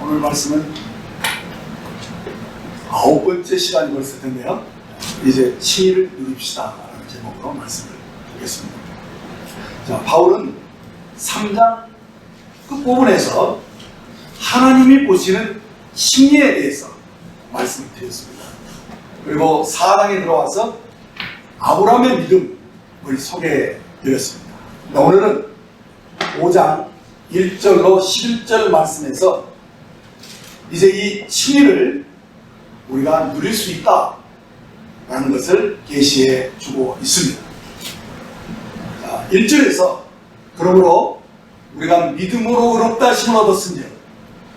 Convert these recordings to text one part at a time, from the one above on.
오늘 말씀은 9번째 시간이 벌써 됐네요. 이제 칭의를 누립시다 라는 제목으로 말씀을 드리겠습니다. 자, 바울은 3장 끝부분에서 하나님이 보시는 칭의에 대해서 말씀을 드렸습니다. 그리고 4장에 들어와서 아브라함의 믿음을 소개해 드렸습니다. 오늘은 5장 1절로 11절 말씀에서 이제 이 칭의를 우리가 누릴 수 있다라는 것을 계시해 주고 있습니다. 자, 1절에서 그러므로 우리가 믿음으로 의롭다 하심을 얻었은즉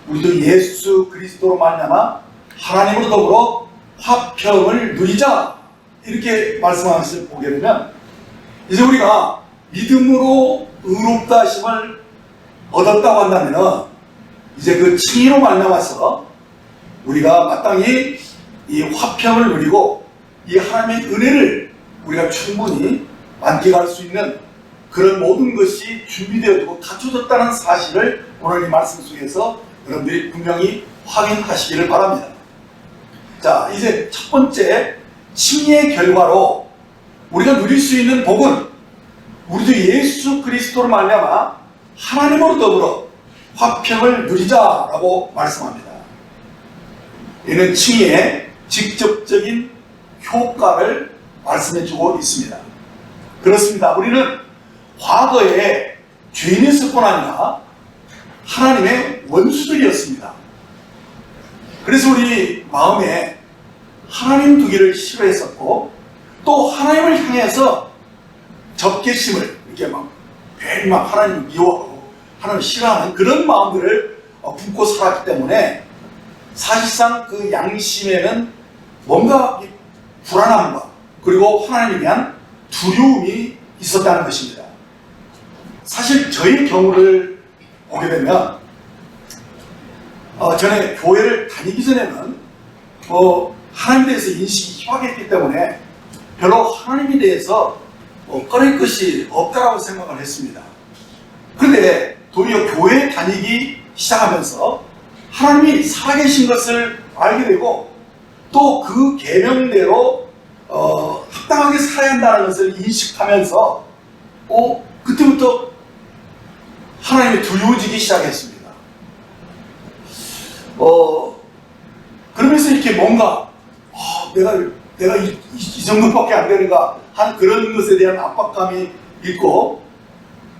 우리도 예수 그리스도로 말미암아 하나님으로 더불어 화평을 누리자, 이렇게 말씀하는 것을 보게 되면 이제 우리가 믿음으로 의롭다 하심을 얻었다고 한다면 이제 그 칭의로 말미암아서 우리가 마땅히 이 화평을 누리고 이 하나님의 은혜를 우리가 충분히 만끽할 수 있는 그런 모든 것이 준비되어지고 갖춰졌다는 사실을 오늘 이 말씀 속에서 여러분들이 분명히 확인하시기를 바랍니다. 자, 이제 첫 번째 칭의의 결과로 우리가 누릴 수 있는 복은 우리도 예수 그리스도로 말미암아 하나님으로 더불어 화평을 누리자라고 말씀합니다. 이는 칭의의 직접적인 효과를 말씀해주고 있습니다. 그렇습니다. 우리는 과거에 죄인이었을 뿐 아니라 하나님의 원수들이었습니다. 그래서 우리 마음에 하나님 두기를 싫어했었고 또 하나님을 향해서 적개심을 이렇게 괜히 하나님을 미워하고 하나님을 싫어하는 그런 마음들을 품고 살았기 때문에 사실상 그 양심에는 뭔가 불안함과 그리고 하나님에 대한 두려움이 있었다는 것입니다. 사실 저희 경우를 보게 되면 전에 교회를 다니기 전에는 하나님에 대해서 인식이 희박했기 때문에 별로 하나님에 대해서 꺼낼 것이 없다라고 생각을 했습니다. 그런데 도리어 교회 다니기 시작하면서 하나님이 살아계신 것을 알게 되고 또 그 계명대로 합당하게 살아야 한다는 것을 인식하면서 그때부터 하나님이 두려워지기 시작했습니다. 그러면서 이렇게 뭔가 내가 이 정도밖에 안 되는가 하는 그런 것에 대한 압박감이 있고,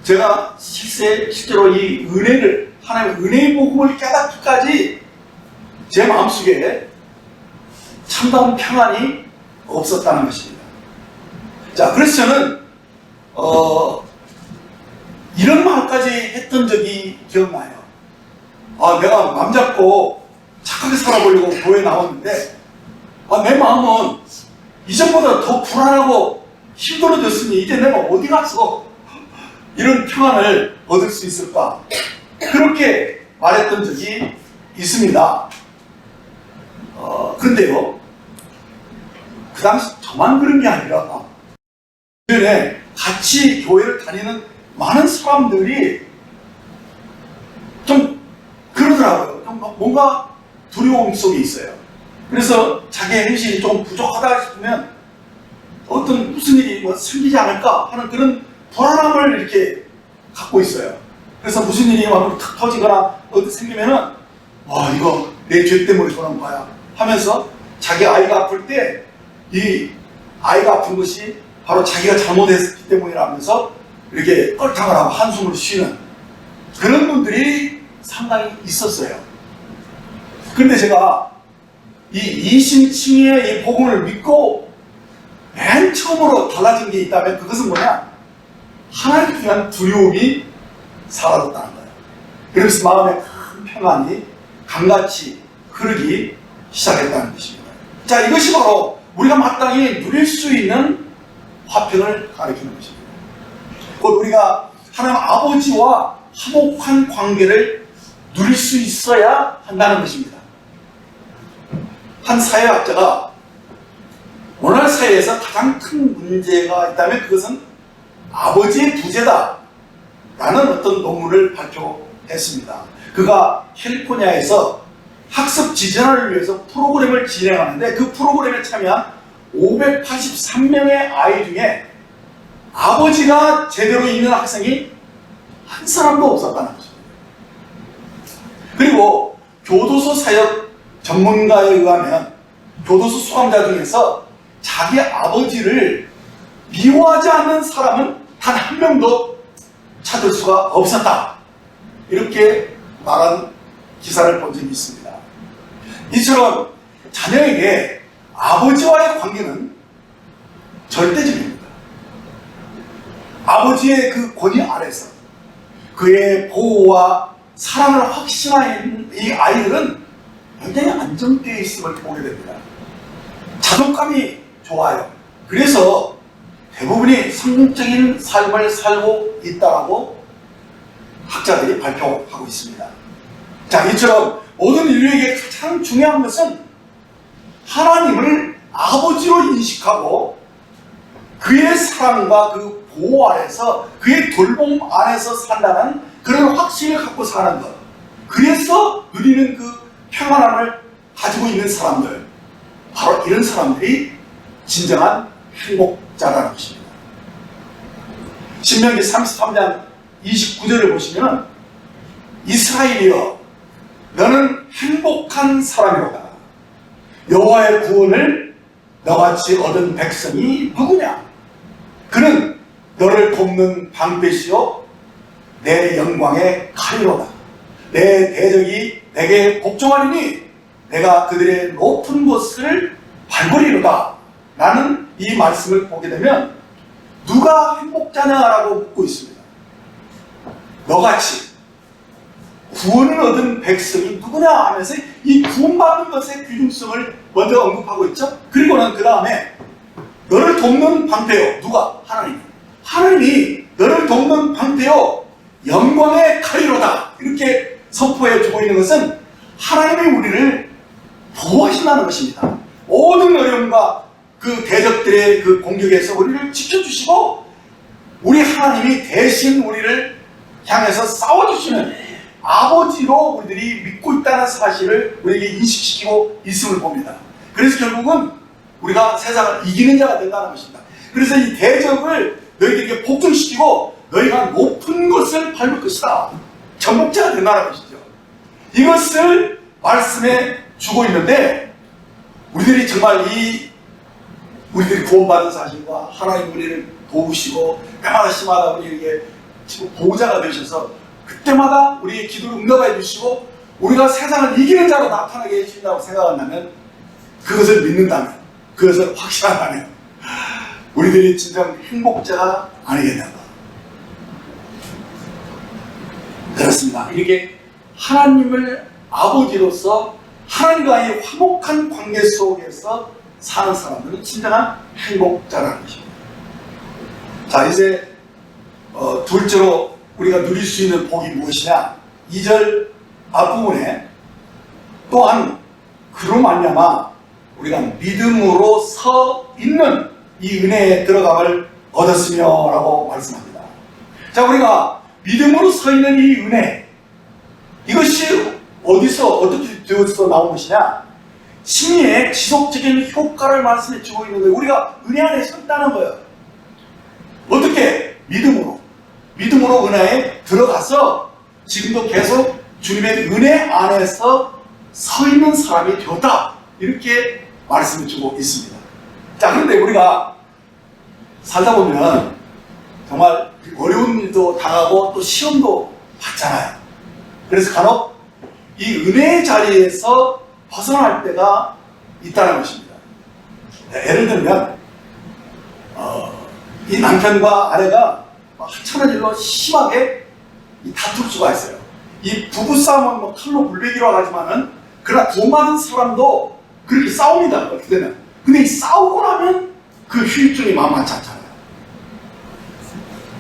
제가 실제로 이 은혜를, 하나님의 은혜의 복음을 깨닫기까지 제 마음속에 참다운 평안이 없었다는 것입니다. 자, 그래서 저는 이런 말까지 했던 적이 기억나요. 내가 맘 잡고 착하게 살아보려고 교회에 나왔는데 내 마음은 이전보다 더 불안하고 힘들어졌으니 이제 내가 어디 가서 이런 평안을 얻을 수 있을까? 그렇게 말했던 적이 있습니다. 그런데요, 그 당시 저만 그런 게 아니라 주변에 같이 교회를 다니는 많은 사람들이 좀 그러더라고요. 좀 뭔가 두려움 속에 있어요. 그래서 자기의 행실이 좀 부족하다 싶으면 무슨 일이 생기지 않을까 하는 그런 불안함을 이렇게 갖고 있어요. 그래서 무슨 일이 탁 터지거나 생기면은 이거 내 죄 때문에 그런 거야 하면서 자기 아이가 아플 때 이 아이가 아픈 것이 바로 자기가 잘못했기 때문이라면서 이렇게 껄탕을 하고 한숨을 쉬는 그런 분들이 상당히 있었어요. 그런데 제가 이 이심칭의의 이 복음을 믿고 맨 처음으로 달라진 게 있다면 그것은 뭐냐? 하나님에 대한 두려움이 사라졌다는 거예요. 그래서 마음에 큰 평안이 강같이 흐르기 시작했다는 것입니다. 자, 이것이 바로 우리가 마땅히 누릴 수 있는 화평을 가리키는 것입니다. 곧 우리가 하나님 아버지와 화목한 관계를 누릴 수 있어야 한다는 것입니다. 한 사회학자가 오늘 사회에서 가장 큰 문제가 있다면 그것은 아버지의 부재다 라는 어떤 논문을 발표했습니다. 그가 캘리포니아에서 학습 지전을 위해서 프로그램을 진행하는데 그 프로그램에 참여한 583명의 아이 중에 아버지가 제대로 있는 학생이 한 사람도 없었다는 것입니다. 그리고 교도소 사역 전문가에 의하면 교도소 수감자 중에서 자기 아버지를 미워하지 않는 사람은 단 한 명도 찾을 수가 없었다. 이렇게 말한 기사를 본 적이 있습니다. 이처럼 자녀에게 아버지와의 관계는 절대적입니다. 아버지의 그 권위 아래서 그의 보호와 사랑을 확신하는 이 아이들은 굉장히 안정되어 있음을 보게 됩니다. 자존감이 좋아요. 그래서 대부분이 성공적인 삶을 살고 있다고 학자들이 발표하고 있습니다. 자, 이처럼 모든 인류에게 가장 중요한 것은 하나님을 아버지로 인식하고 그의 사랑과 그 보호 안에서 그의 돌봄 안에서 산다는 그런 확신을 갖고 사는 것. 그래서 누리는 그 평안함을 가지고 있는 사람들, 바로 이런 사람들이 진정한 행복자라는 것입니다. 신명기 33장 29절을 보시면 이스라엘이여 너는 행복한 사람이로다. 여호와의 구원을 너같이 얻은 백성이 누구냐? 그는 너를 돕는 방패시요 내 영광의 칼이로다. 내 대적이 내게 복종하리니 내가 그들의 높은 곳을 밟으리로다. 라는 이 말씀을 보게 되면 누가 행복자냐라고 묻고 있습니다. 너같이 구원을 얻은 백성이 누구냐 하면서 이 구원받는 것의 귀중성을 먼저 언급하고 있죠. 그리고는 그 다음에 너를 돕는 방패요. 누가? 하나님. 하나님이 너를 돕는 방패요 영광의 칼이로다. 이렇게 선포해 주고 있는 것은 하나님이 우리를 보호하신다는 것입니다. 모든 어려움과 그 대적들의 그 공격에서 우리를 지켜주시고 우리 하나님이 대신 우리를 향해서 싸워주시는 아버지로 우리들이 믿고 있다는 사실을 우리에게 인식시키고 있음을 봅니다. 그래서 결국은 우리가 세상을 이기는 자가 된다는 것입니다. 그래서 이 대적을 너희들에게 복종시키고 너희가 높은 것을 밟을 것이다. 정복자가 된다는 것이죠. 이것을 말씀해 주고 있는데 우리들이 정말 우리들이 구원받은 사실과 하나님 우리를 도우시고 때마다 시마다 우리에게 지금 보호자가 되셔서 그때마다 우리의 기도를 응답해 주시고 우리가 세상을 이기는 자로 나타나게 해주신다고 생각한다면 그것을 믿는다면 그것을 확신한다면 우리들이 진정 행복자가 아니겠는가. 그렇습니다. 이렇게 하나님을 아버지로서 하나님과의 화목한 관계 속에서 사는 사람들은 진정한 행복자라는 것입니다. 자, 이제 둘째로 우리가 누릴 수 있는 복이 무엇이냐? 2절 앞부분에 또한 그로 말미암아 우리가 믿음으로 서 있는 이 은혜에 들어감을 얻었으며 라고 말씀합니다. 자, 우리가 믿음으로 서 있는 이 은혜, 이것이 어디서 어떻게 되어서 나온 것이냐? 심리의 지속적인 효과를 말씀해 주고 있는 거예요. 우리가 은혜 안에 서 있다는 거예요. 어떻게? 믿음으로 은혜에 들어가서 지금도 계속 주님의 은혜 안에서 서 있는 사람이 되었다. 이렇게 말씀해 주고 있습니다. 자, 그런데 우리가 살다 보면 정말 어려운 일도 당하고 또 시험도 받잖아요. 그래서 간혹 이 은혜의 자리에서 벗어날 때가 있다는 것입니다. 예를 들면 이 남편과 아내가 하찮은 일로 심하게 다툴 수가 있어요. 이 부부싸움은 뭐 칼로 물베기로 하지만은 그러나 구원받은 사람도 그렇게 싸웁니다. 어떻게 되면. 근데 이 싸우고 나면 그 후유증이 만만치 않잖아요.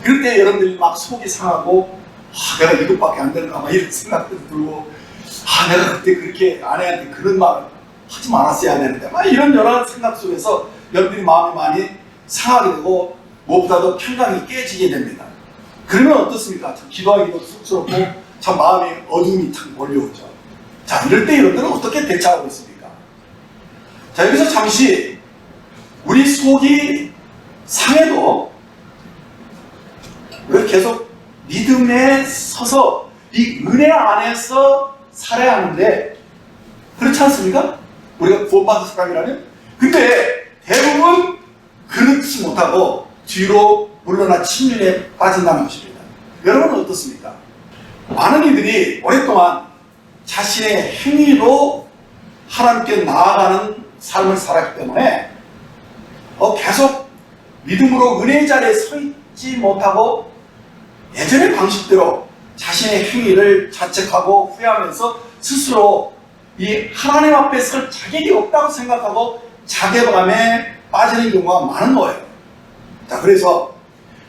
그럴 때 여러분들이 막 속이 상하고 내가 이것밖에 안 되는가 막 이런 생각도 들고 내가 그때 그렇게 아내한테 그런 말을 하지 말았어야 되는데 막 이런 여러 생각 속에서 여러분들이 마음이 많이 상하게 되고 무엇보다도 평강이 깨지게 됩니다. 그러면 어떻습니까? 참 기도하기도 쑥스럽고 참 마음에 어둠이 탁 몰려오죠. 자, 이럴 때 여러분들은 어떻게 대처하고 있습니까? 자, 여기서 잠시 우리 속이 상해도 우리가 계속 믿음에 서서 이 은혜 안에서 살아야 하는데 그렇지 않습니까? 우리가 구원받은 사람이라면. 근데 대부분 그렇지 못하고 뒤로 물러나 침륜에 빠진다는 것입니다. 여러분은 어떻습니까? 많은 이들이 오랫동안 자신의 행위로 하나님께 나아가는 삶을 살았기 때문에 계속 믿음으로 은혜의 자리에 서 있지 못하고 예전의 방식대로 자신의 행위를 자책하고 후회하면서 스스로 이 하나님 앞에 설 자격이 없다고 생각하고 자괴감에 빠지는 경우가 많은 거예요. 자, 그래서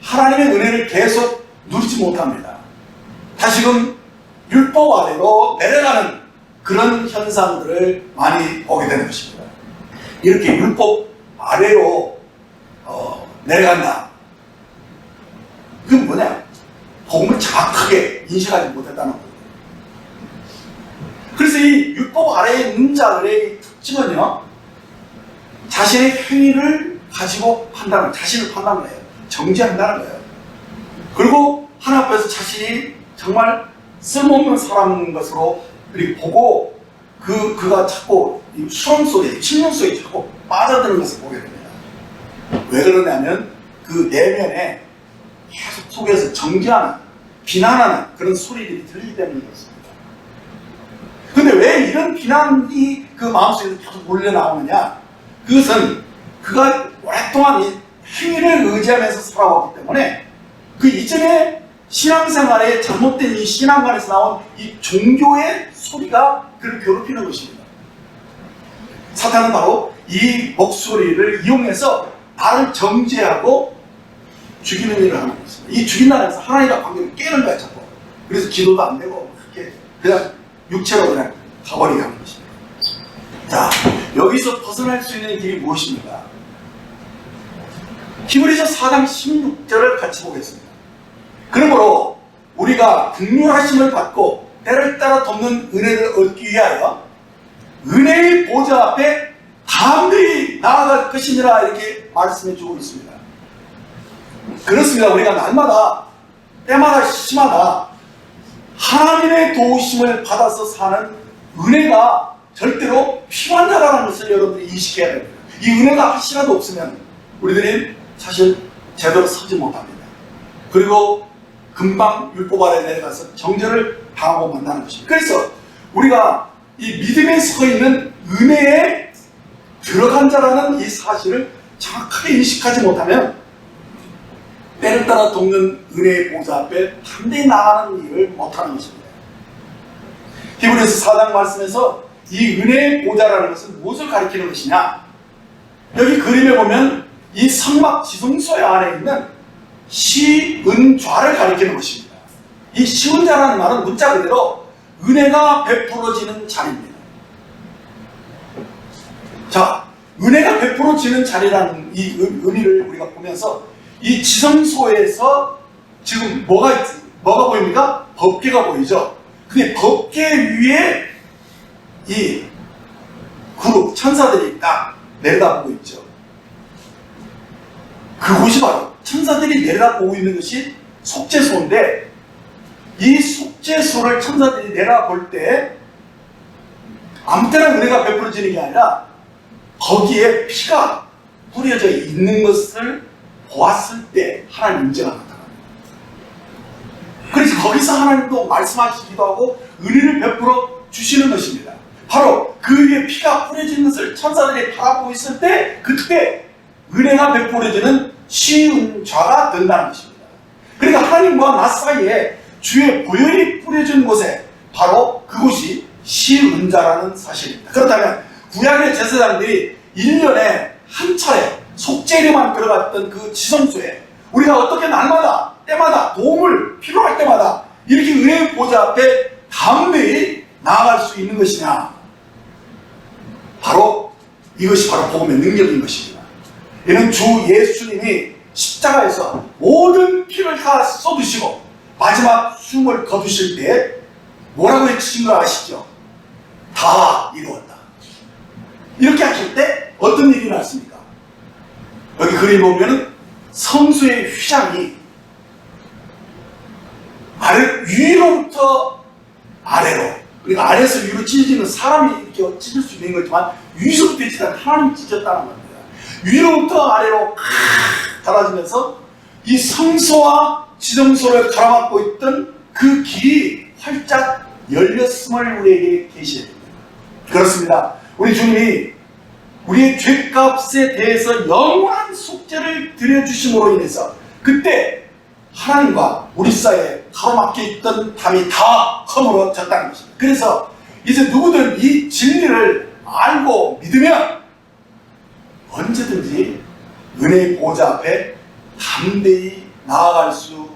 하나님의 은혜를 계속 누리지 못합니다. 다시금 율법 아래로 내려가는 그런 현상들을 많이 보게 되는 것입니다. 이렇게 율법 아래로 내려간다. 그건 뭐냐? 복음을 정확하게 인식하지 못했다는 거예요. 그래서 이 율법 아래에 있는 자들의 특징은요, 자신의 행위를 가지고 자신을 판단을 해요. 정죄한다는 거예요. 그리고 하나님 앞에서 자신이 정말 쓸모없는 사람인 것으로 보고 그가 자꾸 수렁 속에, 침륜 속에 자꾸 빠져드는 것을 보게 됩니다. 왜 그러냐면 그 내면에 계속 속에서 정죄하는, 비난하는 그런 소리들이 들리기 때문인 것입니다. 근데 왜 이런 비난이 그 마음속에서 계속 몰려 나오느냐? 그것은 그가 오랫동안 이 행위를 의지하면서 살아왔기 때문에 그 이전에 신앙생활에 잘못된 이 신앙관에서 나온 이 종교의 소리가 그를 괴롭히는 것입니다. 사탄은 바로 이 목소리를 이용해서 나를 정죄하고 죽이는 일을 하는 것입니다. 이 죽인다는 것은 하나님과 관계를 깨는 거야, 자꾸. 그래서 기도도 안 되고 그렇게 그냥 육체로 그냥 가버리게 하는 것입니다. 자, 여기서 벗어날 수 있는 길이 무엇입니까? 히브리서 4장 16절을 같이 보겠습니다. 그러므로 우리가 긍휼하심을 받고 때를 따라 돕는 은혜를 얻기 위하여 은혜의 보좌 앞에 담대히 나아갈 것이니라, 이렇게 말씀해 주고 있습니다. 그렇습니다. 우리가 날마다 때마다 시마다 하나님의 도우심을 받아서 사는 은혜가 절대로 필요한 자라는 것을 여러분들이 인식해야 됩니다. 이 은혜가 하나도 없으면 우리들이 사실 제대로 서지 못합니다. 그리고 금방 율법 아래 내려가서 정죄를 당하고 만나는 것입니다. 그래서 우리가 이 믿음에 서 있는 은혜에 들어간 자라는 이 사실을 정확하게 인식하지 못하면 때를 따라 돕는 은혜의 보좌 앞에 담대히 나가는 일을 못하는 것입니다. 히브리서 4장 말씀에서 이 은혜의 보좌라는 것은 무엇을 가리키는 것이냐? 여기 그림에 보면 이 성막 지성소 안에 있는 시은좌를 가리키는 것입니다. 이 시은좌라는 말은 문자 그대로 은혜가 베풀어지는 자리입니다. 자, 은혜가 베풀어지는 자리라는 이 의미를 우리가 보면서 이 지성소에서 지금 뭐가 보입니까? 법궤가 보이죠? 근데 법궤 위에 이 그룹 천사들이 딱 내려다보고 있죠. 그곳이 바로 천사들이 내려다보고 있는 것이 속죄소인데, 이 속죄소를 천사들이 내려볼 때 아무 때나 은혜가 베풀어지는 게 아니라 거기에 피가 뿌려져 있는 것을 보았을 때 하나님 임재가 나타납니다. 그래서 거기서 하나님도 말씀하시기도 하고 은혜를 베풀어 주시는 것입니다. 바로 그 위에 피가 뿌려진 것을 천사들이 바라보고 있을 때 그때 은혜가 베풀어지는 시은좌가 된다는 것입니다. 그러니까 하나님과 나 사이에 주의 보혈이 뿌려진 곳에 바로 그곳이 시은좌라는 사실입니다. 그렇다면 구약의 제사장들이 1년에 한 차례 속죄에만 들어갔던 그 지성소에 우리가 어떻게 날마다 때마다 도움을 필요할 때마다 이렇게 은혜의 보좌 앞에 담대히 나아갈 수 있는 것이냐? 바로 이것이 바로 복음의 능력인 것입니다. 이는 주 예수님이 십자가에서 모든 피를 다 쏟으시고 마지막 숨을 거두실 때 뭐라고 해주신 거 아시죠? 다 이루었다. 이렇게 하실 때 어떤 일이 났습니까? 여기 그림 보면은 성소의 휘장이 위로부터 아래로, 그러니까 아래에서 위로 찢어지는 사람이 이렇게 찢을 수 있는 거지만 위에서부터 찢어지는 하나님이 찢었다는 겁니다. 위로부터 아래로 갈라지면서 이 성소와 지성소를 가로막고 있던 그 길이 활짝 열렸음을 우리에게 계시해야 됩니다. 그렇습니다. 우리 주님이 우리의 죄값에 대해서 영원한 속죄를 드려주심으로 인해서 그때 하나님과 우리 사이에 가로막혀 있던 담이 다 허물어졌다는 것입니다. 그래서 이제 누구든 이 진리를 알고 믿으면 언제든지 은혜의 보좌 앞에 담대히 나아갈 수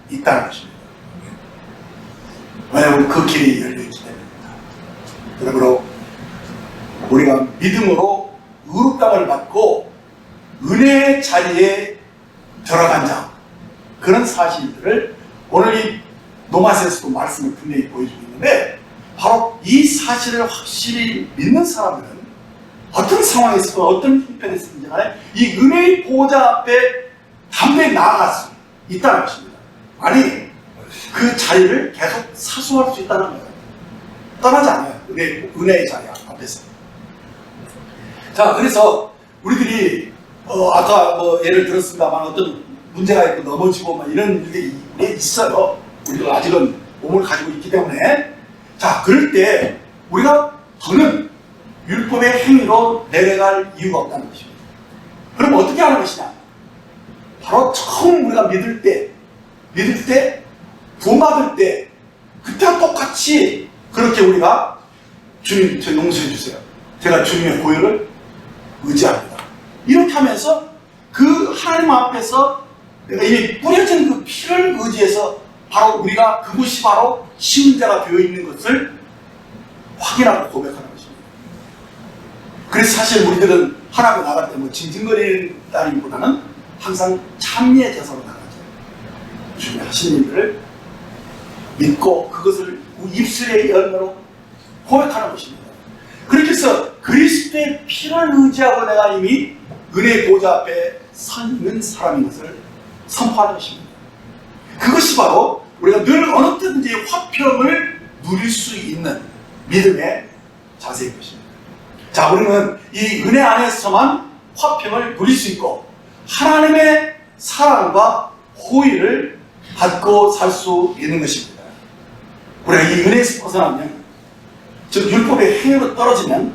있다는 것입니다. 왜냐하면 그 길이 열려있기 때문입니다. 그러므로 우리가 믿음으로 의롭다함을 받고 은혜의 자리에 들어간 자, 그런 사실들을 오늘 이 노마스에서도 말씀을 분명히 보여주고 있는데, 바로 이 사실을 확실히 믿는 사람들은 어떤 상황에서도 어떤 형편에서든지 간에 이 은혜의 보호자 앞에 담대히 나아갈 수 있다는 것입니다. 아니, 그 자리를 계속 사수할 수 있다는 거예요. 떠나지 않아요. 은혜의 자리 앞에서. 자, 그래서 우리들이 아까 예를 들었습니다만 어떤 문제가 있고 넘어지고 막 이런 일들이 있어요. 우리가 아직은 몸을 가지고 있기 때문에. 자, 그럴 때 우리가 더는 율법의 행위로 내려갈 이유가 없다는 것입니다. 그럼 어떻게 하는 것이냐? 바로 처음 우리가 믿을 때, 구원받을 때, 그때와 똑같이 그렇게 우리가 주님, 저 용서해 주세요. 제가 주님의 고혈을 의지합니다. 이렇게 하면서 그 하나님 앞에서 내가 이미 뿌려진 그 피를 의지해서 바로 우리가 그것이 바로 신자가 되어 있는 것을 확인하고 고백하는 것입니다. 그래서 사실 우리들은 하나님 나갈 때 징징거리다기보다는 항상 참여의 제사로 나가죠. 주님의 하신 일을 믿고 그것을 입술의 열매로 고백하는 것입니다. 그렇게 해서 그리스도의 피를 의지하고 내가 이미 은혜의 보좌 앞에 서 있는 사람인 것을 선포하는 것입니다. 그것이 바로 우리가 늘 어느 때든지 화평을 누릴 수 있는 믿음의 자세인 것입니다. 자, 우리는 이 은혜 안에서만 화평을 누릴 수 있고 하나님의 사랑과 호의를 받고 살 수 있는 것입니다. 우리가 이 은혜에서 벗어나면, 즉 율법의 행위로 떨어지면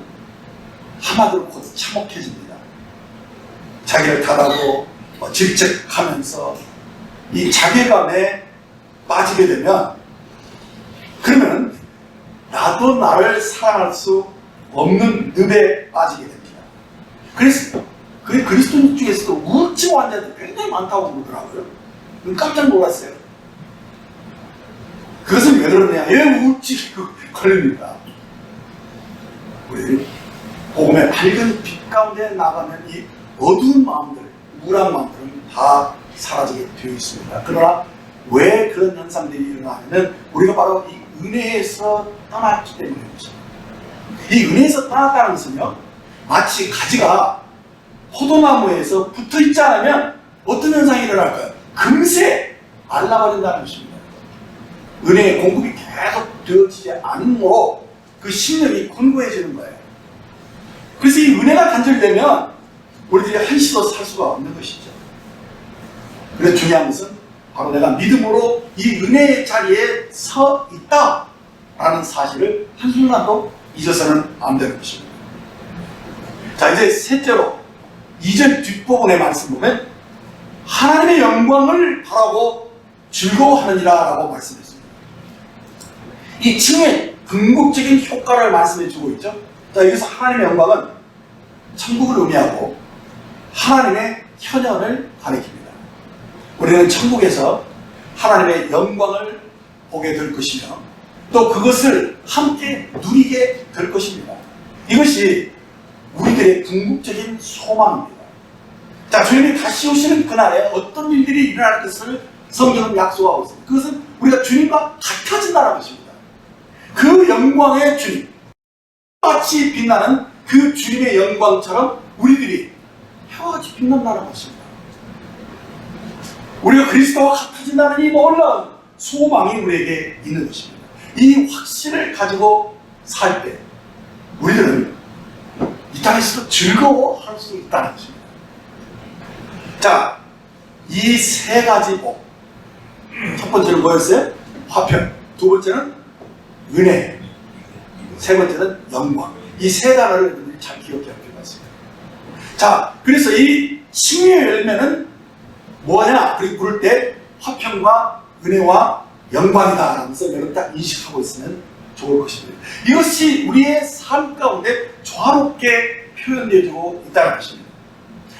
한마디로 곧 참혹해집니다. 자기를 탓하고 질책하면서 이 자괴감에 빠지게 되면, 그러면 나도 나를 사랑할 수 없는 늪에 빠지게 됩니다. 그래서 그리스도인 중에서도 우울증 환자들이 굉장히 많다고 그러더라고요. 깜짝 놀랐어요. 그것은 왜 그러냐? 왜 우울증이 걸립니까? 우리 복음의 밝은 빛 가운데 나가면 이 어두운 마음들, 우울한 마음들은 다 사라지게 되어 있습니다. 그러나 왜 그런 현상들이 일어나냐면 우리가 바로 이 은혜에서 떠났기 때문인 것입니다. 이 은혜에서 떠났다는 것은요, 마치 가지가 포도나무에서 붙어있지 않으면 어떤 현상이 일어날까요? 금세 말라버린다는 것입니다. 은혜의 공급이 계속 되어지지 않으므로 그 심령이 곤고해지는 거예요. 그래서 이 은혜가 단절되면 우리들이 한시도 살 수가 없는 것이죠. 그래서 중요한 것은 바로 내가 믿음으로 이 은혜의 자리에 서 있다라는 사실을 한순간도 잊어서는 안 되는 것입니다. 자, 이제 셋째로 2절 뒷부분의 말씀 보면 하나님의 영광을 바라고 즐거워하느니라 라고 말씀했습니다. 이 칭의 궁극적인 효과를 말씀해 주고 있죠. 자, 여기서 하나님의 영광은 천국을 의미하고 하나님의 현현을 가리킵니다. 우리는 천국에서 하나님의 영광을 보게 될 것이며 또 그것을 함께 누리게 될 것입니다. 이것이 우리들의 궁극적인 소망입니다. 자, 주님이 다시 오시는 그날에 어떤 일들이 일어날 것을 성경은 약속하고 있습니다. 그것은 우리가 주님과 같아진다는 것입니다. 그 영광의 주님, 같이 빛나는 그 주님의 영광처럼 우리들이 해와 같이 빛난다는 것입니다. 우리가 그리스도와 같아진다는 이 놀라운 소망이 우리에게 있는 것입니다. 이 확신을 가지고 살 때 우리들은 이 땅에서도 즐거워할 수 있다는 것입니다. 자, 이 세 가지 복. 첫 번째는 뭐였어요? 화평. 두 번째는 은혜. 세 번째는 영광. 이 세 단어를 여러분들이 잘 기억해야 할 것 같습니다. 자, 그래서 이 싱의 열매는 뭐냐? 그렇게 부를 때 화평과 은혜와 영광이다 라면서 여러분 딱 인식하고 있으면 좋을 것입니다. 이것이 우리의 삶 가운데 조화롭게 표현되어지고 있다는 것입니다.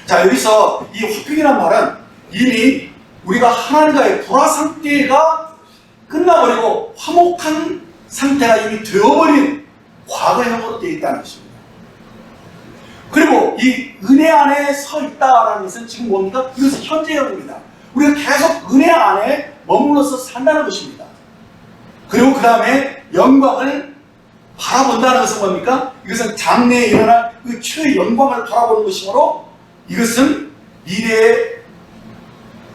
자, 여기서 이 화평이란 말은 이미 우리가 하나님과의 불화 상태가 끝나버리고 화목한 상태가 이미 되어버린 과거형으로 되어 있다는 것입니다. 그리고 이 은혜 안에 서 있다라는 것은 지금 뭡니까? 이것은 현재형입니다. 우리가 계속 은혜 안에 머물러서 산다는 것입니다. 그리고 그 다음에 영광을 바라본다는 것은 뭡니까? 이것은 장래에 일어날 그 최의 영광을 바라보는 것이므로 이것은 미래의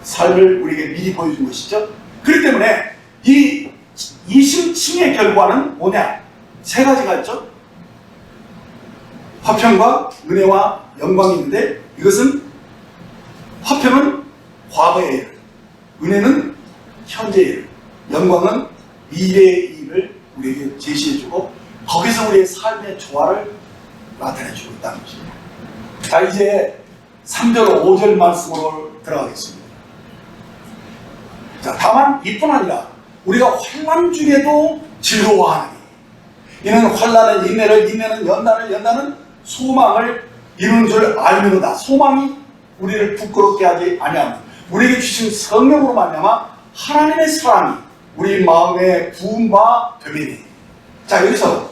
삶을 우리에게 미리 보여준 것이죠. 그렇기 때문에 이 이심칭의 결과는 뭐냐? 세 가지가 있죠. 화평과 은혜와 영광이 있는데 이것은 화평은 과거의 일, 은혜는 현재의 일, 영광은 미래의 일을 우리에게 제시해주고 거기서 우리의 삶의 조화를 나타내주고 있다는 것입니다. 자, 이제 3절 5절 말씀으로 들어가겠습니다. 자, 다만 이뿐 아니라 우리가 환난 중에도 즐거워하니 이는 환난은 인내를, 인내는 연단을, 연단은 소망을 이루는 줄 알미로다. 소망이 우리를 부끄럽게 하지 아니하며 우리에게 주신 성령으로 말미암아 하나님의 사랑이 우리 마음에 부은 바 되리니. 자, 여기서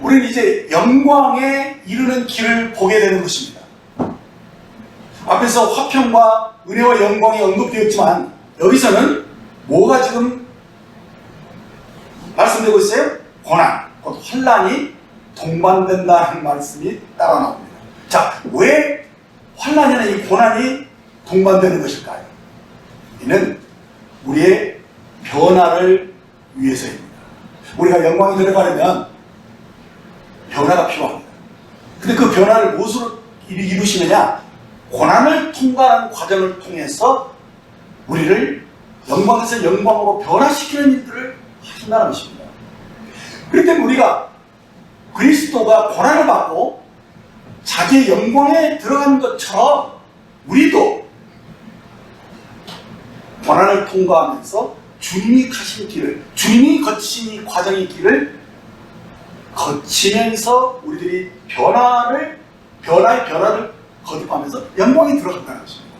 우리는 이제 영광에 이르는 길을 보게 되는 것입니다. 앞에서 화평과 은혜와 영광이 언급되었지만 여기서는 뭐가 지금 말씀되고 있어요? 고난, 곧 환난이 동반된다는 말씀이 따라 나옵니다. 자, 왜 환난이나 이 고난이 동반되는 것일까요? 이는 우리의 변화를 위해서입니다. 우리가 영광에 들어가려면 변화가 필요합니다. 근데 그 변화를 무엇으로 이루시느냐? 고난을 통과하는 과정을 통해서 우리를 영광에서 영광으로 변화시키는 일들을 하신다는 것입니다. 그렇기 때문에 우리가 그리스도가 고난을 받고 자기의 영광에 들어간 것처럼 우리도 고난을 통과하면서 주님이 가신 길을, 주님이 거친 이 과정의 길을 거치면서 우리들이 변화의 변화를 거듭하면서 영광에 들어간다는 것입니다.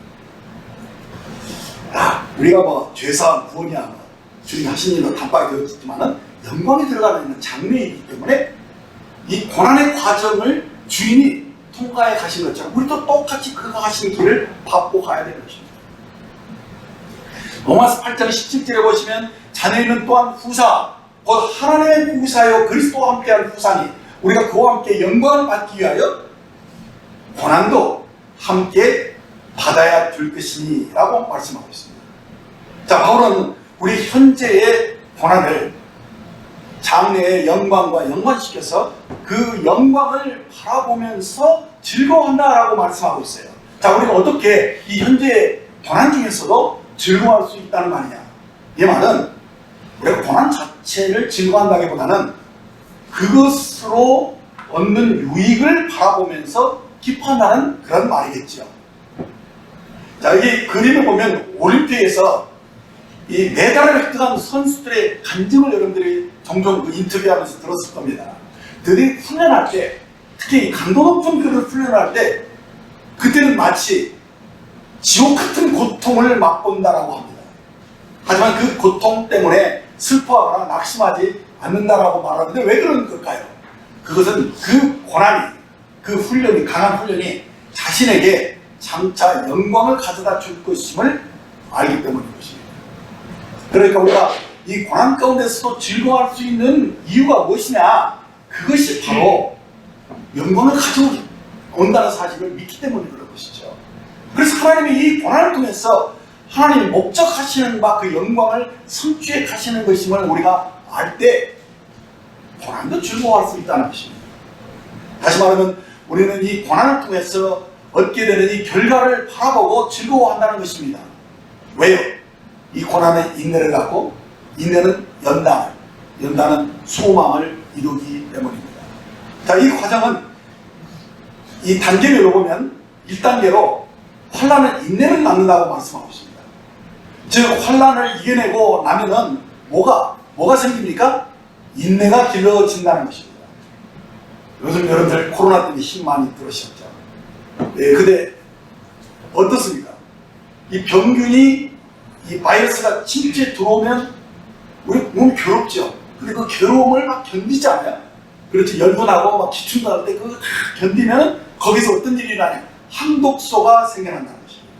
우리가 뭐 죄사함, 구원이야 뭐 주님이 하신 일로 단박에 되었지만은 영광에 들어가는 장래이기 때문에 이 고난의 과정을 주인이 통과해 가신 것처럼 우리도 똑같이 그가 가신 길을 밟고 가야 되는 것입니다. 로마서 8장 17절에 보시면 자네는 또한 후사, 곧 하나님의 후사요 그리스도와 함께한 후사니 우리가 그와 함께 영광을 받기 위하여 고난도 함께 받아야 될 것이니 라고 말씀하고 있습니다. 자, 바울은 우리 현재의 고난을 장래의 영광과 연관시켜서 그 영광을 바라보면서 즐거워한다라고 말씀하고 있어요. 자, 우리가 어떻게 이 현재의 고난 중에서도 즐거워할 수 있다는 말이냐? 이 말은 우리가 고난 자체를 즐거워한다기보다는 그것으로 얻는 유익을 바라보면서 기뻐한다는 그런 말이겠죠. 자, 이 그림을 보면 올림픽에서 이 메달을 획득한 선수들의 간증을 여러분들이 종종 그 인터뷰하면서 들었을 겁니다. 그들이 훈련할 때, 특히 강도 높은 그를 훈련할 때, 그때는 마치 지옥 같은 고통을 맛본다라고 합니다. 하지만 그 고통 때문에 슬퍼하거나 낙심하지 않는다라고 말하는데 왜 그런 걸까요? 그것은 그 고난이, 그 훈련이, 강한 훈련이 자신에게 장차 영광을 가져다 줄 것임을 알기 때문인 것입니다. 그러니까 우리가 이 고난 가운데서도 즐거워할 수 있는 이유가 무엇이냐? 그것이 바로 영광을 가져온다는 사실을 믿기 때문에 그런 것이죠. 그래서 하나님이 이 고난을 통해서 하나님이 목적하시는 바 그 영광을 성취해 가시는 것임을 우리가 알 때 고난도 즐거워할 수 있다는 것입니다. 다시 말하면 우리는 이 고난을 통해서 얻게 되는 이 결과를 바라보고 즐거워한다는 것입니다. 왜요? 이 고난은 인내를 갖고, 인내는 연단은 소망을 이루기 때문입니다. 자, 이 과정은 이 단계별로 보면 1단계로 환난은 인내를 낳는다고 말씀하고 있습니다. 즉 환난을 이겨내고 나면은 뭐가 생깁니까? 인내가 길러진다는 것입니다. 요즘 여러분들 코로나 때문에 힘 많이 들으셨죠? 예, 근데 어떻습니까? 이 병균이 이 바이러스가 침체에 들어오면 우리 몸이 괴롭죠. 근데 그 괴로움을 막 견디지 않아요? 그렇지, 열도 나고 막 기침도 할 때 그거 다 견디면 거기서 어떤 일이 일어나냐? 항독소가 생겨난다는 것입니다.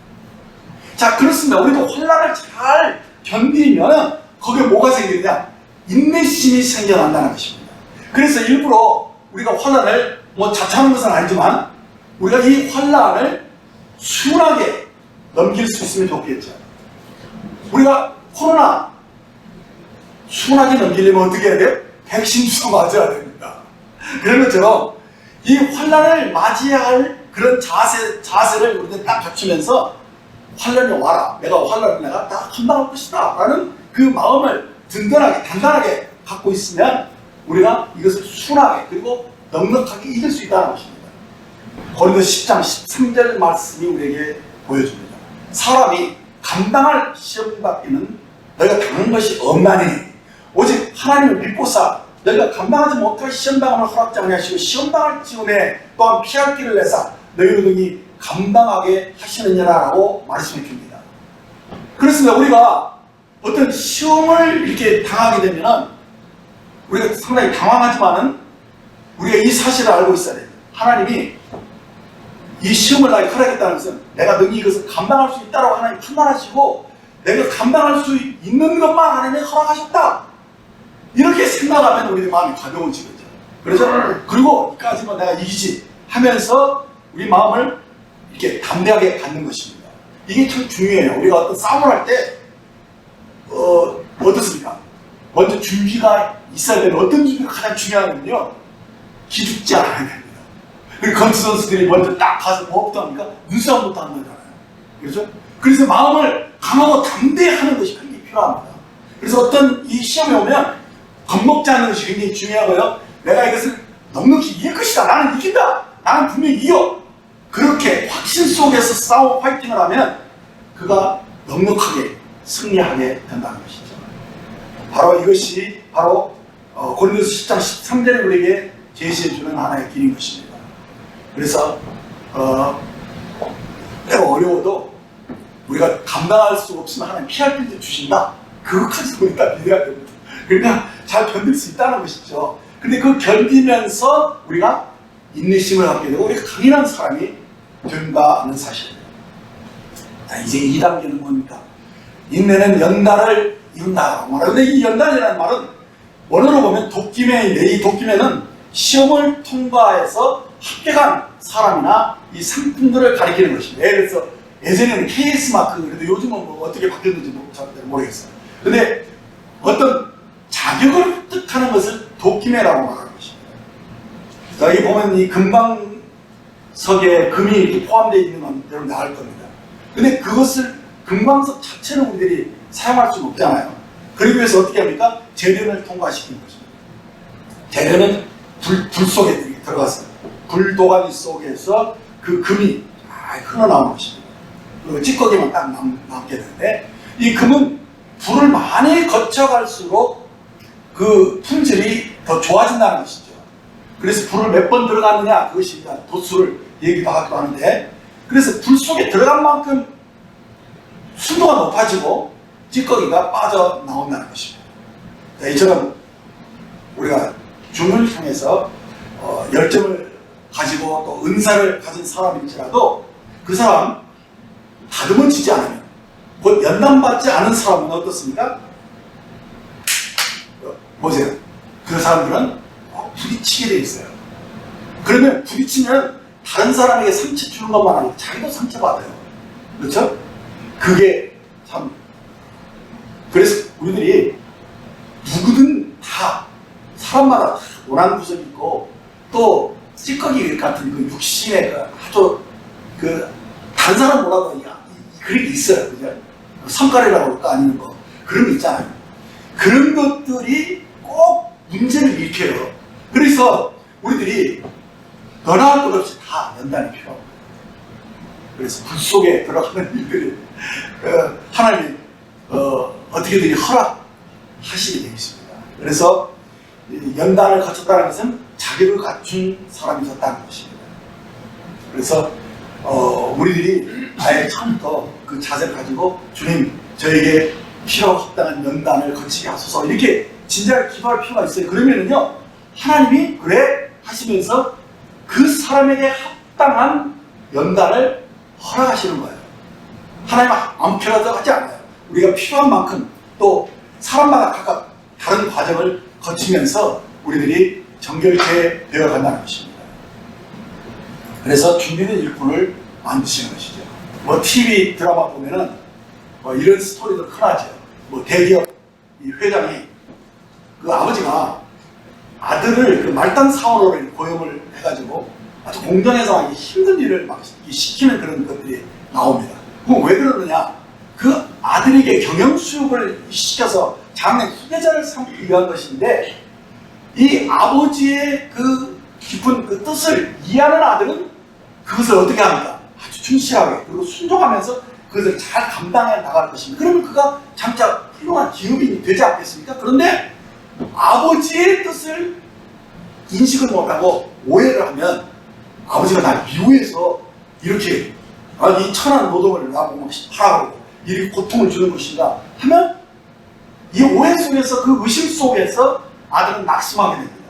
자, 그렇습니다. 우리도 환난을 잘 견디면 거기에 뭐가 생기느냐? 인내심이 생겨난다는 것입니다. 그래서 일부러 우리가 환난을 자처하는 것은 아니지만 우리가 이 환난을 순하게 넘길 수 있으면 좋겠죠. 우리가 코로나 순하게 넘기려면 어떻게 해야 돼요? 백신 주사 맞아야 됩니다. 그런 것처럼 이 환난을 맞이할 그런 자세를 우리가 딱 갖추면서 환난이 와라, 내가 환난을 내가 다 감당할 것이다 라는 그 마음을 든든하게 단단하게 갖고 있으면 우리가 이것을 순하게 그리고 넉넉하게 이길 수 있다는 것입니다. 고린도서 10장 13절 말씀이 우리에게 보여줍니다. 사람이 감당할 시험밖에는 너희가 당한 것이 없나니 오직 하나님을 믿고사 너희가 감당하지 못할 시험당함을 허락지 아니하시고 시험당할 즈음에 또한 피할 길을 내사 너희를 등이 감당하게 하시느니라라고 말씀해 줍니다. 그렇습니다. 우리가 어떤 시험을 이렇게 당하게 되면 우리가 상당히 당황하지만은 우리가 이 사실을 알고 있어야 돼요. 하나님이 이 시험을 나에게 허락했다는 것은 내가 능히 이것을 감당할 수 있다고 하나님 판단하시고 내가 감당할 수 있는 것만 하나님이 허락하셨다. 이렇게 생각하면 우리 마음이 가벼워지거죠. 그래서 그리고 이까지만 내가 이기지 하면서 우리 마음을 이렇게 담대하게 갖는 것입니다. 이게 참 중요해요. 우리가 어떤 싸움을 할 때 어떻습니까? 먼저 준비가 있어야 되는 어떤 준비가 가장 중요하냐면요. 기죽지 않아야 됩니다. 그리고 건투 선수들이 먼저 딱 가서 뭐부터 합니까? 눈싸움부터 하는 거잖아요. 그렇죠? 그래서 마음을 강하고 담대하는 것이 굉장히 필요합니다. 그래서 어떤 이 시험에 오면 겁먹지 않는 것이 굉장히 중요하고요. 내가 이것을 넉넉히 이길 것이다. 나는 이긴다. 나는 분명히 이겨. 그렇게 확신 속에서 싸워 파이팅을 하면 그가 넉넉하게 승리하게 된다는 것이죠. 바로 이것이 바로 고린도서 10장 13절에 우리에게 제시해주는 하나의 길인 것입니다. 그래서 때가 어려워도 우리가 감당할 수 없으면 하나님 피할 길도 주신다. 그것까지 우리가 믿어야 됩니다. 그러니까 잘 견딜 수 있다는 것이죠. 근데 그 견디면서 우리가 인내심을 갖게 되고 우리가 강인한 사람이 된다 하는 사실입니다. 자, 이제 2단계는 뭡니까? 인내는 연단을 이룬다고 말하는데 이 연단이라는 말은 원어로 보면 도끼매인데 이 도끼매는 시험을 통과해서 합격한 사람이나 이 상품들을 가리키는 것입니다. 예를 들어서 예전에는 KS마크, 그래도 요즘은 뭐 어떻게 바뀌었는지 잘 모르겠어요. 근데 어떤 자격을 획득하는 것을 도끼매라고 말하는 것입니다. 자, 여기 보면 이 금방석에 금이 이렇게 포함되어 있는 건 여러분 다 알 겁니다. 근데 그것을 금방석 자체를 우리들이 사용할 수는 없잖아요. 그러기 위해서 어떻게 합니까? 재련을 통과시키는 것입니다. 재련은 불 속에 들어가서 불도가니 속에서 그 금이 흘러나오는 것입니다. 그리고 찌꺼기만 딱 남게 되는데 이 금은 불을 많이 거쳐갈수록 그 품질이 더 좋아진다는 것이죠. 그래서 불을 몇 번 들어갔느냐 그것이 도수를 얘기도 하기도 하는데 그래서 불 속에 들어간 만큼 순도가 높아지고 찌꺼기가 빠져나온다는 것입니다. 자, 이처럼 우리가 주문을 통해서 열정을 가지고 또 은사를 가진 사람일지라도 그 사람 다듬어지지 않으면 곧 연단받지 않은 사람은 어떻습니까? 보세요. 그 사람들은 꼭 부딪히게 돼 있어요. 그러면 부딪히면 다른 사람에게 상처 주는 것만 아니고 자기도 상처받아요. 그렇죠? 그게 참, 그래서 우리들이 누구든 다 사람마다 원하는 구석이 있고 또 찌꺼기 같은 그 육신의 그 아주 그 다른 사람 뭐라고 그런 게 있어요. 그죠? 성깔이라고 할까 아니면 뭐 그런 거 있잖아요. 그런 것들이 꼭 문제를 일으켜요. 그래서 우리들이 너나 것 없이 다 연단이 필요합니다. 그래서 불 속에 들어가는 일들이 하나님이 어떻게든지 허락하시게 되어 있습니다. 그래서 연단을 거쳤다는 것은 자격을 갖춘 사람이 섰다는 것입니다. 그래서 우리들이 아예 처음부터 그 자세를 가지고 주님 저에게 필요 합당한 연단을 거치게 하소서 이렇게 진지하게 기도할 필요가 있어요. 그러면은요 하나님이 그래 하시면서 그 사람에게 합당한 연단을 허락하시는 거예요. 하나님은 안 필요하다고 하지 않아요. 우리가 필요한 만큼 또 사람마다 각각 다른 과정을 거치면서 우리들이 정결케 되어간다는 것입니다. 그래서 준비된 일꾼을 만드시는 것이죠. 뭐 TV 드라마 보면은 뭐 이런 스토리도 흔하죠. 뭐 대기업 이 회장이 그 아버지가 아들을 그 말단 사원으로 고용을 해가지고 아주 공장에서 힘든 일을 막 시키는 그런 것들이 나옵니다. 그럼 왜 그러느냐? 그 아들에게 경영수업을 시켜서 장래 후계자를 삼기 위한 것인데 이 아버지의 그 깊은 그 뜻을 이해하는 아들은 그것을 어떻게 합니까? 아주 충실하게 그리고 순종하면서 그것을 잘 감당해 나갈 것입니다. 그러면 그가 장차 훌륭한 기업인이 되지 않겠습니까? 그런데 아버지의 뜻을 인식을 못하고 오해를 하면 아버지가 날 미워해서 이렇게 이 천한 노동을 나보고 하라고 이렇게 고통을 주는 것인가 하면 이 오해 속에서 그 의심 속에서 아들은 낙심하게 됩니다.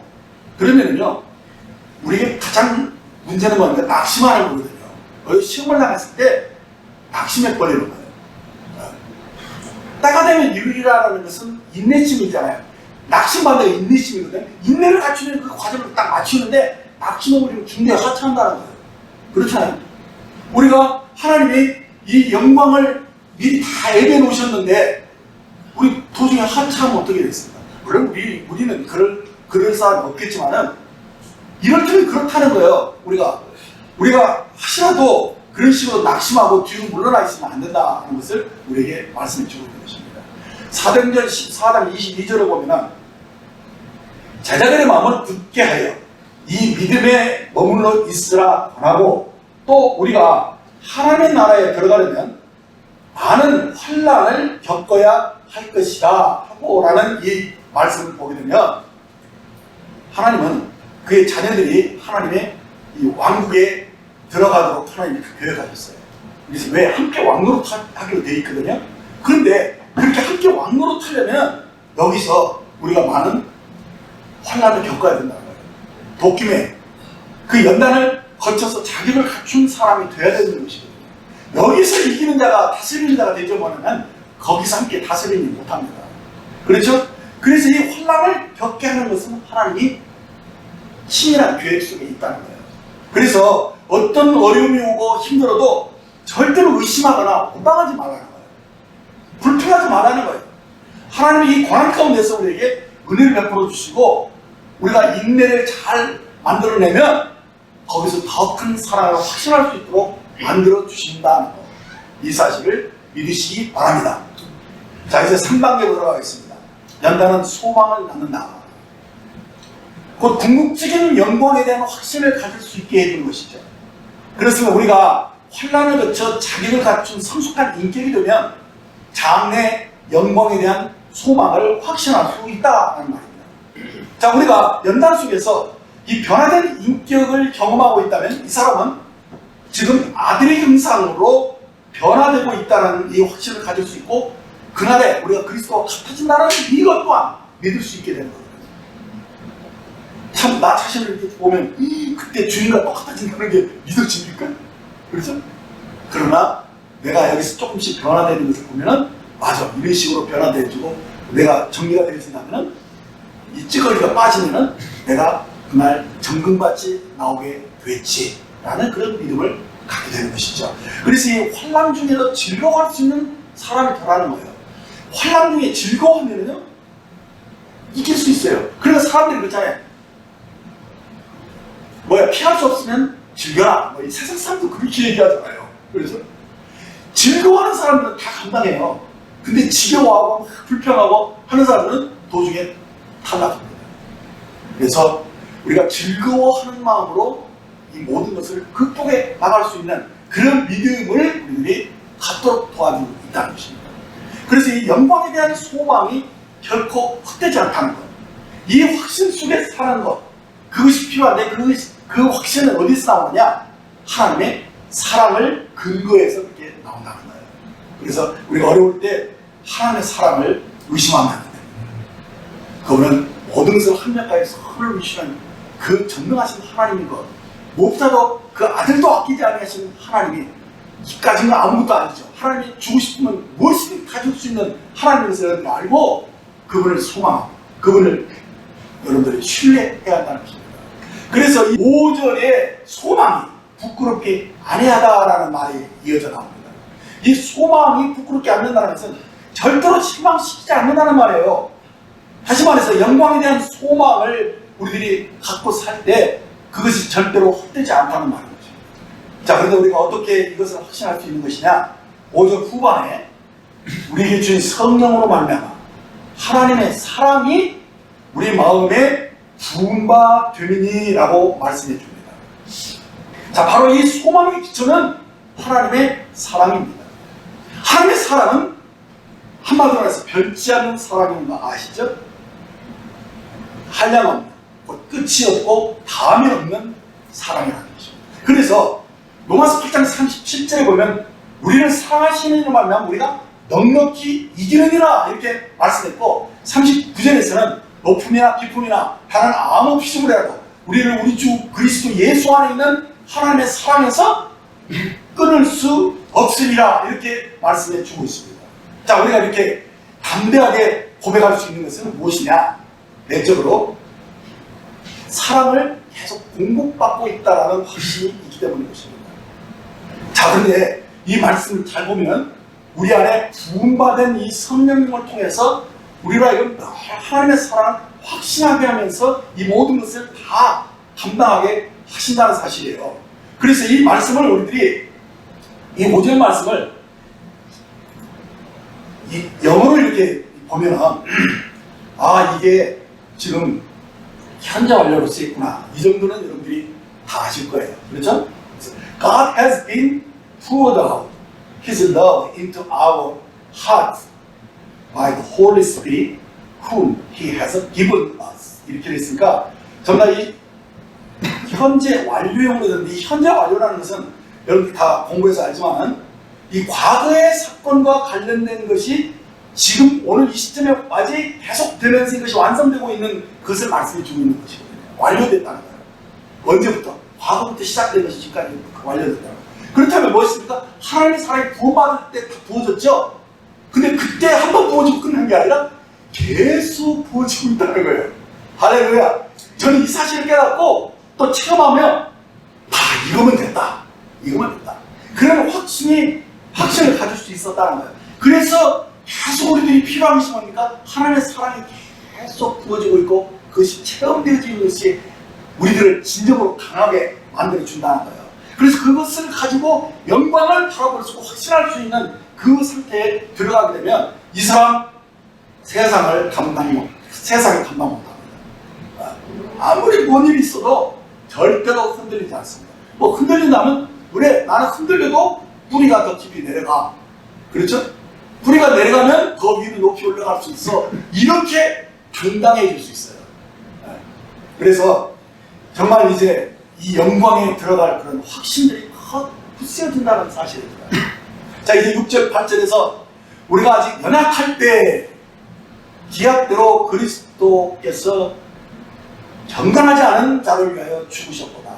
그러면은요 우리에게 가장 문제는 뭐냐면 낙심하는 거거든요. 시험을 나갔을 때 낙심해 버리는 거예요. 때가 되면 이루리라는 것은 인내심이잖아요. 낙심받는 게 인내심이거든요. 인내를 갖추는 그 과정을 딱 맞추는데 낙심을 우리는 중대에 하차한다는 거예요. 그렇잖아요. 우리가 하나님이 이 영광을 미리 다 예배해 놓으셨는데 우리 도중에 하차하면 어떻게 되겠습니까? 물론 우리는 그럴 사람이 없겠지만은 이럴 때는 그렇다는 거예요. 우리가 하시라도 그런 식으로 낙심하고 뒤로 물러나 있으면 안 된다는 것을 우리에게 말씀해 주고 있는 것입니다. 사도행전 14장 22절을 보면은 제자들의 마음을 굳게 하여 이 믿음에 머물러 있으라 권하고 또 우리가 하나님의 나라에 들어가려면 많은 환난을 겪어야 할 것이다 하고 라는 이 말씀을 보게 되면 하나님은 그의 자녀들이 하나님의 이 왕국에 들어가도록 하나님이 계획하셨어요. 그래서 왜 함께 왕노릇 하기로 되어 있거든요. 그런데 그렇게 함께 왕노릇 하려면 여기서 우리가 많은 환난을 겪어야 된다는 거예요. 도끼매 그 연단을 거쳐서 자격을 갖춘 사람이 되어야 되는 것이거든요. 여기서 이기는 자가 다스리는 자가 되죠. 뭐냐면 거기서 함께 다스리지 못합니다. 그렇죠? 그래서 이 환난을 겪게 하는 것은 하나님이 치밀한 계획 속에 있다는 거예요. 그래서 어떤 어려움이 오고 힘들어도 절대로 의심하거나 원망하지 말라는 거예요. 불평하지 말라는 거예요. 하나님이 이 고난 가운데서 우리에게 은혜를 베풀어 주시고 우리가 인내를 잘 만들어내면 거기서 더 큰 사랑을 확신할 수 있도록 만들어 주신다는 것. 이 사실을 믿으시기 바랍니다. 자, 이제 3단계로 들어가겠습니다. 연단은 소망을 낳는다. 곧 궁극적인 영광에 대한 확신을 가질 수 있게 해주는 것이죠. 그렇습니다. 우리가 환난을 거쳐 자격을 갖춘 성숙한 인격이 되면 장래 영광에 대한 소망을 확신할 수 있다는 말입니다. 자, 우리가 연단 속에서 이 변화된 인격을 경험하고 있다면 이 사람은 지금 아들의 형상으로 변화되고 있다는 이 확신을 가질 수 있고 그날에 우리가 그리스도와 같아진다는 이것 또한 믿을 수 있게 되는 거예요. 참 나 자신을 이렇게 보면 그때 주인과 똑같아진다는 게 믿어집니까? 그렇죠? 그러나 내가 여기서 조금씩 변화되는 것을 보면은 맞아 이런 식으로 변화되어지고 내가 정리가 되어진다면은 이 찌꺼기가 빠지면은 내가 그날 정금같이 나오게 됐지라는 그런 믿음을 갖게 되는 것이죠. 그래서 이 환난 중에도 즐거워할 수 있는 사람이 되라는 거예요. 환난 중에 즐거워하면은요 이길 수 있어요. 그래서 사람들이 그러잖아요. 피할 수 없으면 즐겨라. 이 세상 사람도 그렇게 얘기하잖아요. 그래서 즐거워하는 사람들은 다 감당해요. 근데 지겨워하고 불평하고 하는 사람들은 도중에 탈락합니다. 그래서 우리가 즐거워하는 마음으로 이 모든 것을 극복해 나갈 수 있는 그런 믿음을 우리들이 갖도록 도와주고 있다는 것입니다. 그래서 이 영광에 대한 소망이 결코 헛되지 않다는 것, 이 확신 속에 사는 것, 그것이 필요한데 그 확신은 어디서 나오느냐? 하나님의 사랑을 근거해서 그렇게 나온다는 거예요. 그래서 우리가 어려울 때 하나님의 사랑을 의심하면 안 됩니다. 그거는 모든 것을 합력하여 선을 주시는 그 전능하신 하나님인 것, 무엇보다도 그 아들도 아끼지 아니하시는 하나님이 이까지는 아무것도 아니죠. 하나님이 주고 싶으면 무엇이든 가질 수 있는 하나님에서 여러분이 알고 그분을 소망하고 그분을 여러분들이 신뢰해야 한다는 것입니다. 그래서 이 5절에 소망이 부끄럽게 아니하다라는 말이 이어져 나옵니다. 이 소망이 부끄럽게 않는다는 것은 절대로 실망시키지 않는다는 말이에요. 다시 말해서 영광에 대한 소망을 우리들이 갖고 살 때 그것이 절대로 헛되지 않다는 말인 거죠. 자, 그런데 우리가 어떻게 이것을 확신할 수 있는 것이냐? 5절 후반에 우리에게 주신 성령으로 말미암아 하나님의 사랑이 우리 마음에 부은 바 되느니라고 말씀해 줍니다. 자, 바로 이 소망의 기초는 하나님의 사랑입니다. 하나님의 사랑은 한마디로 말해서 변치 않는 사랑인 거 아시죠? 한량없는, 끝이 없고 다음이 없는 사랑이라는 것입니다. 그래서 로마서 8장 37절에 보면 우리를 사랑하시는 이로 말미암아 우리가 넉넉히 이기느니라 이렇게 말씀했고, 39절에서는 높음이나 깊음이나 다른 아무 피조물이라도 우리를 우리 주 그리스도 예수 안에 있는 하나님의 사랑에서 끊을 수 없으리라 이렇게 말씀해 주고 있습니다. 자, 우리가 이렇게 담대하게 고백할 수 있는 것은 무엇이냐? 내적으로 사랑을 계속 공급받고 있다는 확신이 있기 때문인 것입니다. 자, 그런데 이 말씀을 잘 보면 우리 안에 부음받은 이 성령님을 통해서 우리로 하여금 하나님의 사랑을 확신하게 하면서 이 모든 것을 다 감당하게 하신다는 사실이에요. 그래서 이 말씀을 우리들이 이 5절 말씀을 이 영어로 이렇게 보면은 아, 이게 지금 현재 완료로 쓰였구나, 이 정도는 여러분들이 다 아실 거예요. 그렇죠? God has been poured out His love into our hearts by the Holy Spirit whom He has given us. 이렇게 됐으니까 정말 이 현재 완료형으로 되는데, 이 현재 완료라는 것은 여러분들 다 공부해서 알지만 이 과거의 사건과 관련된 것이 지금 오늘 이 시점에까지 계속되면서 이것이 완성되고 있는 것을 말씀해 주고 있는 것이거든요. 완료됐다는 거예요. 언제부터? 과거부터 시작된 것이 지금까지 완료됐다는 거예요. 그렇다면 무엇입니까? 하나님의 사랑이 부어받을 때 다 부어졌죠? 근데 그때 한 번 부어지고 끝난 게 아니라 계속 부어지고 있다는 거예요. 할렐루야. 저는 이 사실을 깨닫고 또 체험하면 이거면 됐다. 이거면 됐다. 그런 확신을 가질 수 있었다는 거예요. 그래서 계속 우리들이 필요한 것이 뭡니까? 하나님의 사랑이 계속 부어지고 있고 그것이 체험되어지는 것이 우리들을 진정으로 강하게 만들어준다는 거예요. 그래서 그것을 가지고 영광을 바라볼 수 있고 확신할 수 있는 그 상태에 들어가게 되면 이 사람 세상을 감당 못합니다. 아무리 뭔 일이 있어도 절대로 흔들리지 않습니다. 뭐 흔들린다면 그래, 나는 흔들려도 뿌리가 더 깊이 내려가. 그렇죠? 뿌리가 내려가면 더 위로 높이 올라갈 수 있어. 이렇게 당당해질 수 있어요. 그래서 정말 이제 이 영광에 들어갈 그런 확신들이 굳세어진다는 사실입니다. 자, 이제 6절 8절에서 우리가 아직 연약할 때 기약대로 그리스도께서 정당하지 않은 자를 위하여 죽으셨구나.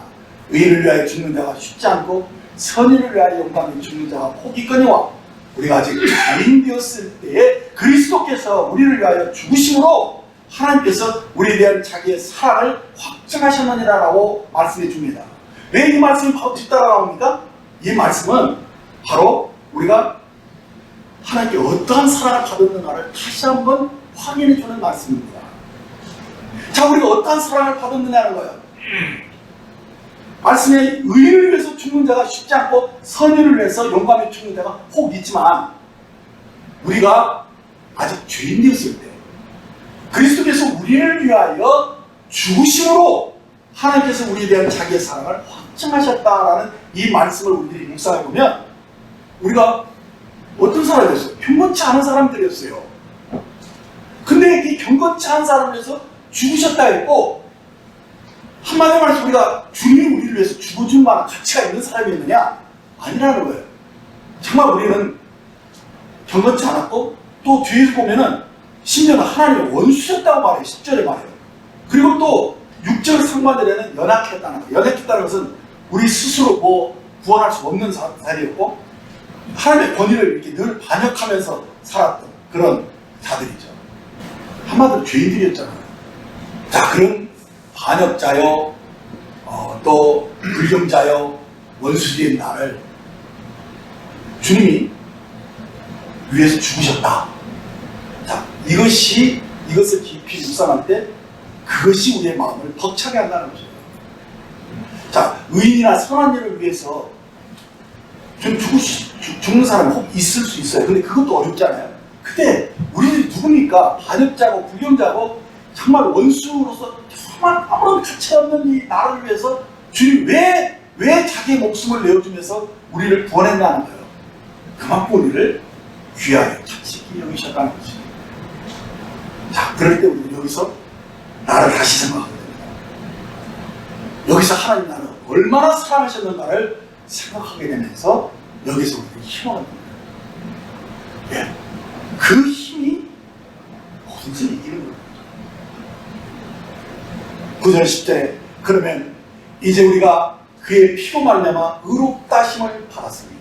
의를 위하여 죽는 자가 쉽지 않고 선의를 위하여 용감히 죽는 자가 복이거니와 우리가 아직 죄인 되었을 때에 그리스도께서 우리를 위하여 죽으심으로 하나님께서 우리에 대한 자기의 사랑을 확증하셨느니라라고 말씀해 줍니다. 왜 이 말씀이 바로 뒤따라 나옵니까? 이 말씀은 바로 우리가 하나님께 어떠한 사랑을 받았는가를 다시 한번 확인해 주는 말씀입니다. 자, 우리가 어떠한 사랑을 받았느냐는 거예요. 말씀에 의인을 위해서 죽는 자가 쉽지 않고 선인을 위해서 용감히 죽는 자가 혹 있지만, 우리가 아직 죄인이었을 때 그리스도께서 우리를 위하여 죽으심으로 하나님께서 우리에 대한 자기의 사랑을 확증하셨다라는 이 말씀을 우리들이 묵상해 보면, 우리가 어떤 사람이 됐어요? 경건치 않은 사람들이었어요. 근데 이 경건치 않은 사람을 위해서 죽으셨다 했고, 한마디로 말해서 우리가 주님이 우리를 위해서 죽어준 만한 가치가 있는 사람이었느냐? 아니라는 거예요. 정말 우리는 경건치 않았고, 또 뒤에서 보면은 심지어는 하나님의 원수였다고 말해요. 10절에 말해요. 그리고 또 6절 상반절에는 연약했다는 거예요. 연약했다는 것은 우리 스스로 뭐 구원할 수 없는 자들이었고, 하나님의 권위를 이렇게 늘 반역하면서 살았던 그런 자들이죠. 한마디로 죄인들이었잖아요. 자, 그런 반역자요, 또 불경자요, 원수된 나를 주님이 위해서 죽으셨다. 자, 이것을 깊이 묵상할 때 그것이 우리의 마음을 벅차게 한다는 것이에요. 자, 의인이나 선한 일을 위해서 좀 죽는 사람이 혹 있을 수 있어요. 근데 그것도 어렵잖아요. 근데 우리들이 누굽니까? 반역자고 불경자고 정말 원수로서 정말 아무런 가치 없는 이 나를 위해서 주님 왜 자기의 목숨을 내어주면서 우리를 구원했냐는 거예요. 그만큼 우리를 귀하게 가치 있게 여기셨다는 것이죠. 자, 그럴 때 우리는 여기서 나를 다시 생각하게 됩니다. 여기서 하나님 나를 얼마나 사랑하셨는가를 생각하게 되면서 여기서 우리는 힘을 얻는 거예요. 예. 그 힘이 뭐든지 이기는 거예요. 9절 10절에 그러면 이제 우리가 그의 피로 말미암아 의롭다 힘을 받았습니다.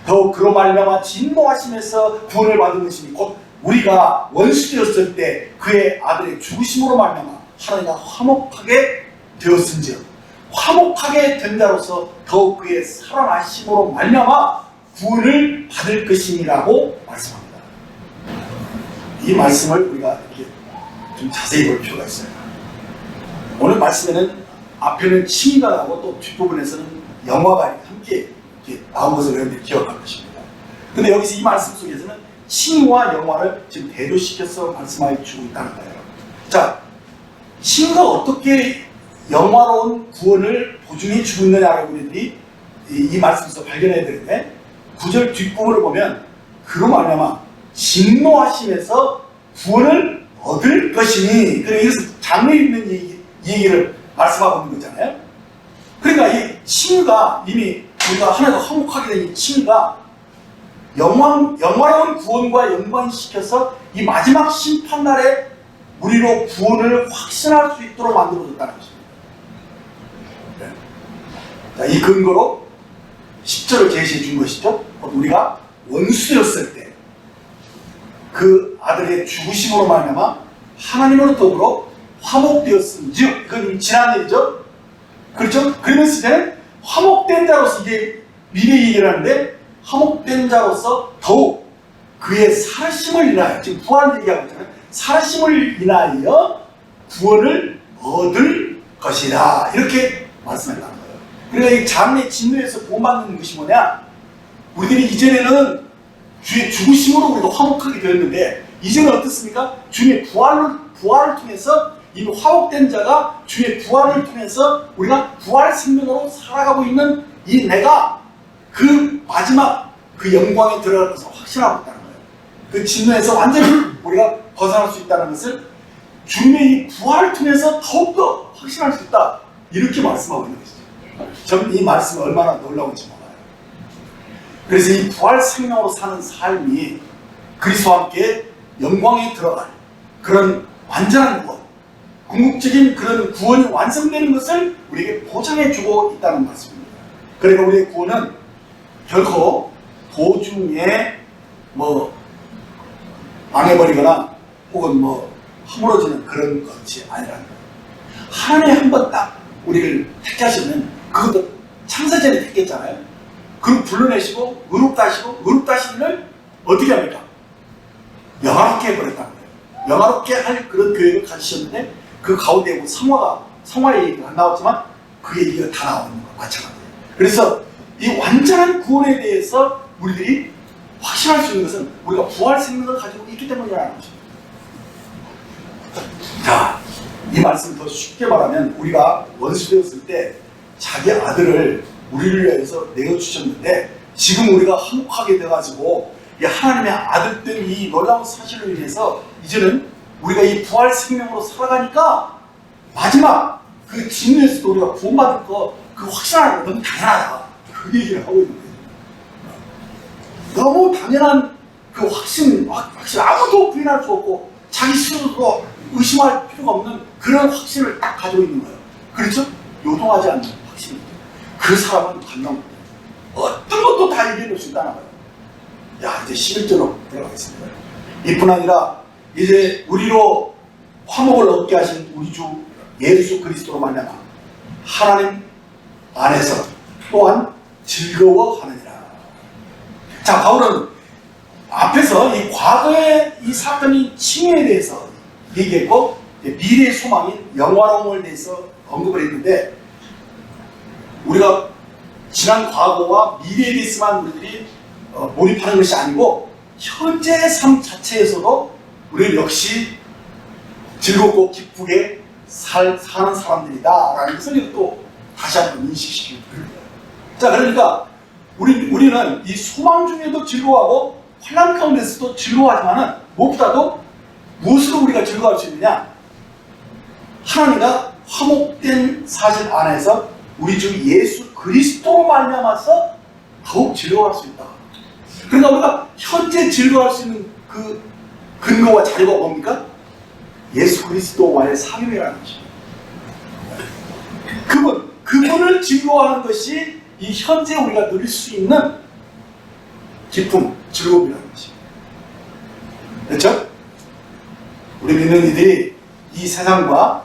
더욱 그로 말미암아 진노하심에서 구원을 받은 것이니 곧 우리가 원수되었을 때 그의 아들의 죽으심으로 말미암아 하나님과 화목하게 되었은즉 화목하게 된 자로서 더욱 그의 살아나심으로 말미암아 구원을 받을 것이니라고 말씀합니다. 이 말씀을 우리가 이렇게 좀 자세히 볼 필요가 있어요. 오늘 말씀에는 앞에는 칭의가 나오고 또 뒷부분에서는 영화가 함께 이렇게 나온 것을 여러분들이 기억할 것입니다. 근데 여기서 이 말씀 속에서는 칭의와 영화를 지금 대조시켜서 말씀하여 주고 있다는 거예요. 자, 칭의가 어떻게 영화로운 구원을 보증해 주고 있느냐를 우리들이 이 말씀에서 발견해야 되는데, 9절 뒷부분을 보면 그로 말미암아 진노하심에서 구원을 얻을 것이니, 그러니까 이것은 장래 있는 얘기를 말씀하고 있는 거잖아요. 그러니까 이 칭의가 이미 우리가 하나님과 화목하게 된 이 칭의가 영화로운 구원과 연관시켜서 이 마지막 심판날에 우리로 구원을 확신할 수 있도록 만들어줬다는 것입니다. 네. 자, 이 근거로 10절을 제시해 준 것이죠. 우리가 원수였을 때 그 아들의 죽으심으로 말미암아 하나님으로 더불어 화목되었은즉, 이건 지난 일이죠. 그렇죠? 그러면서 이제는 화목된 자로서, 이제 미래 얘기를 하는데, 화목된 자로서 더욱 그의 살아심을 인하여, 지금 부활 얘기하고 있잖아요. 살아심을 인하여 구원을 얻을 것이다, 이렇게 말씀했다는 거예요. 그러니까 이 장래 진노에서 구원받는 것이 뭐냐? 우리들이 이전에는 주의 죽으심으로 우리가 화목하게 되었는데, 이제는 어떻습니까? 주님의 부활을 통해서 이미 화목된 자가 주의 부활을 통해서 우리가 부활 생명으로 살아가고 있는 이 내가 그 마지막 그 영광에 들어갈 것을 확신하고 있다는 거예요. 그 진노에서 완전히 우리가 벗어날 수 있다는 것을 주님의 이 부활을 통해서 더욱더 확신할 수 있다, 이렇게 말씀하고 있는 것이죠. 저는 이 말씀이 얼마나 놀라운지 몰라요. 그래서 이 부활 생명으로 사는 삶이 그리스도와 함께 영광에 들어갈 그런 완전한 구원, 궁극적인 그런 구원이 완성되는 것을 우리에게 보장해주고 있다는 말씀입니다. 그러니까 우리의 구원은 결코 도중에 뭐 망해버리거나 혹은 뭐 허물어지는 그런 것이 아니라는 거예요. 하나님이 한번 딱 우리를 택하시면 그것도 창세전에 택했잖아요. 그걸 불러내시고 의롭다 하시고 의롭다 하신 을 어떻게 합니까? 영화롭게 해버렸다는 거예요. 영화롭게 할 그런 계획을 가지셨는데 그 가운데 성화의 얘기가 안 나왔지만 그게 이거 다 나오는 거와 마찬가지예요. 그래서 이 완전한 구원에 대해서 우리들이 확신할 수 있는 것은 우리가 부활 생명을 가지고 있기 때문이라는 것입니다. 자, 이 말씀 더 쉽게 말하면 우리가 원수되었을 때 자기 아들을 우리를 위해서 내어주셨는데 지금 우리가 한국하게 돼가지고 이 하나님의 아들 된 이 놀라운 사실로 인해서 이제는 우리가 이 부활 생명으로 살아가니까 마지막 그 진리에서도 우리가 구원받을 거 그 확신하는 거 너무 당연하다. 그 얘기를 하고 있는 거예요. 너무 당연한 그 확신 아무도 부인할 수 없고 자기 스스로도 의심할 필요가 없는 그런 확신을 딱 가지고 있는 거예요. 그렇죠? 요동하지 않는 확신입니다. 그 사람은 감당 못해요. 어떤 것도 다 이겨낼 수 있다는 거예요. 야, 이제 11절로 들어가겠습니다. 이뿐 아니라 이제 우리로 화목을 얻게 하신 우리 주 예수 그리스도로 말미암아 하나님 안에서 또한 즐거워하느니라. 자, 바울은 앞에서 이 과거의 이 사건이 칭의에 대해서 얘기했고 미래의 소망인 영화로움을 대해서 언급을 했는데 우리가 지난 과거와 미래에 대해서만 우리들이 몰입하는 것이 아니고 현재의 삶 자체에서도 우리 역시 즐겁고 기쁘게 사는 사람들이다 라는 것을 또 다시 한번 인식시키고 그래요. 자, 그러니까 우리는 이 소망 중에도 즐거워하고 환난 가운데서도 즐거워하지만은 무엇보다도 무엇으로 우리가 즐거워할 수 있느냐? 하나님과 화목된 사실 안에서 우리 주 예수 그리스도로 말미암아서 더욱 즐거워할 수 있다. 그러니까 우리가 현재 즐거워할 수 있는 그 근거와 자료가 뭡니까? 예수 그리스도와의 사귐이라는 것입니다. 그분을 즐거워하는 것이 이 현재 우리가 누릴 수 있는 기쁨, 즐거움이라는 것입니다. 그렇죠? 우리 믿는 이들이 이 세상과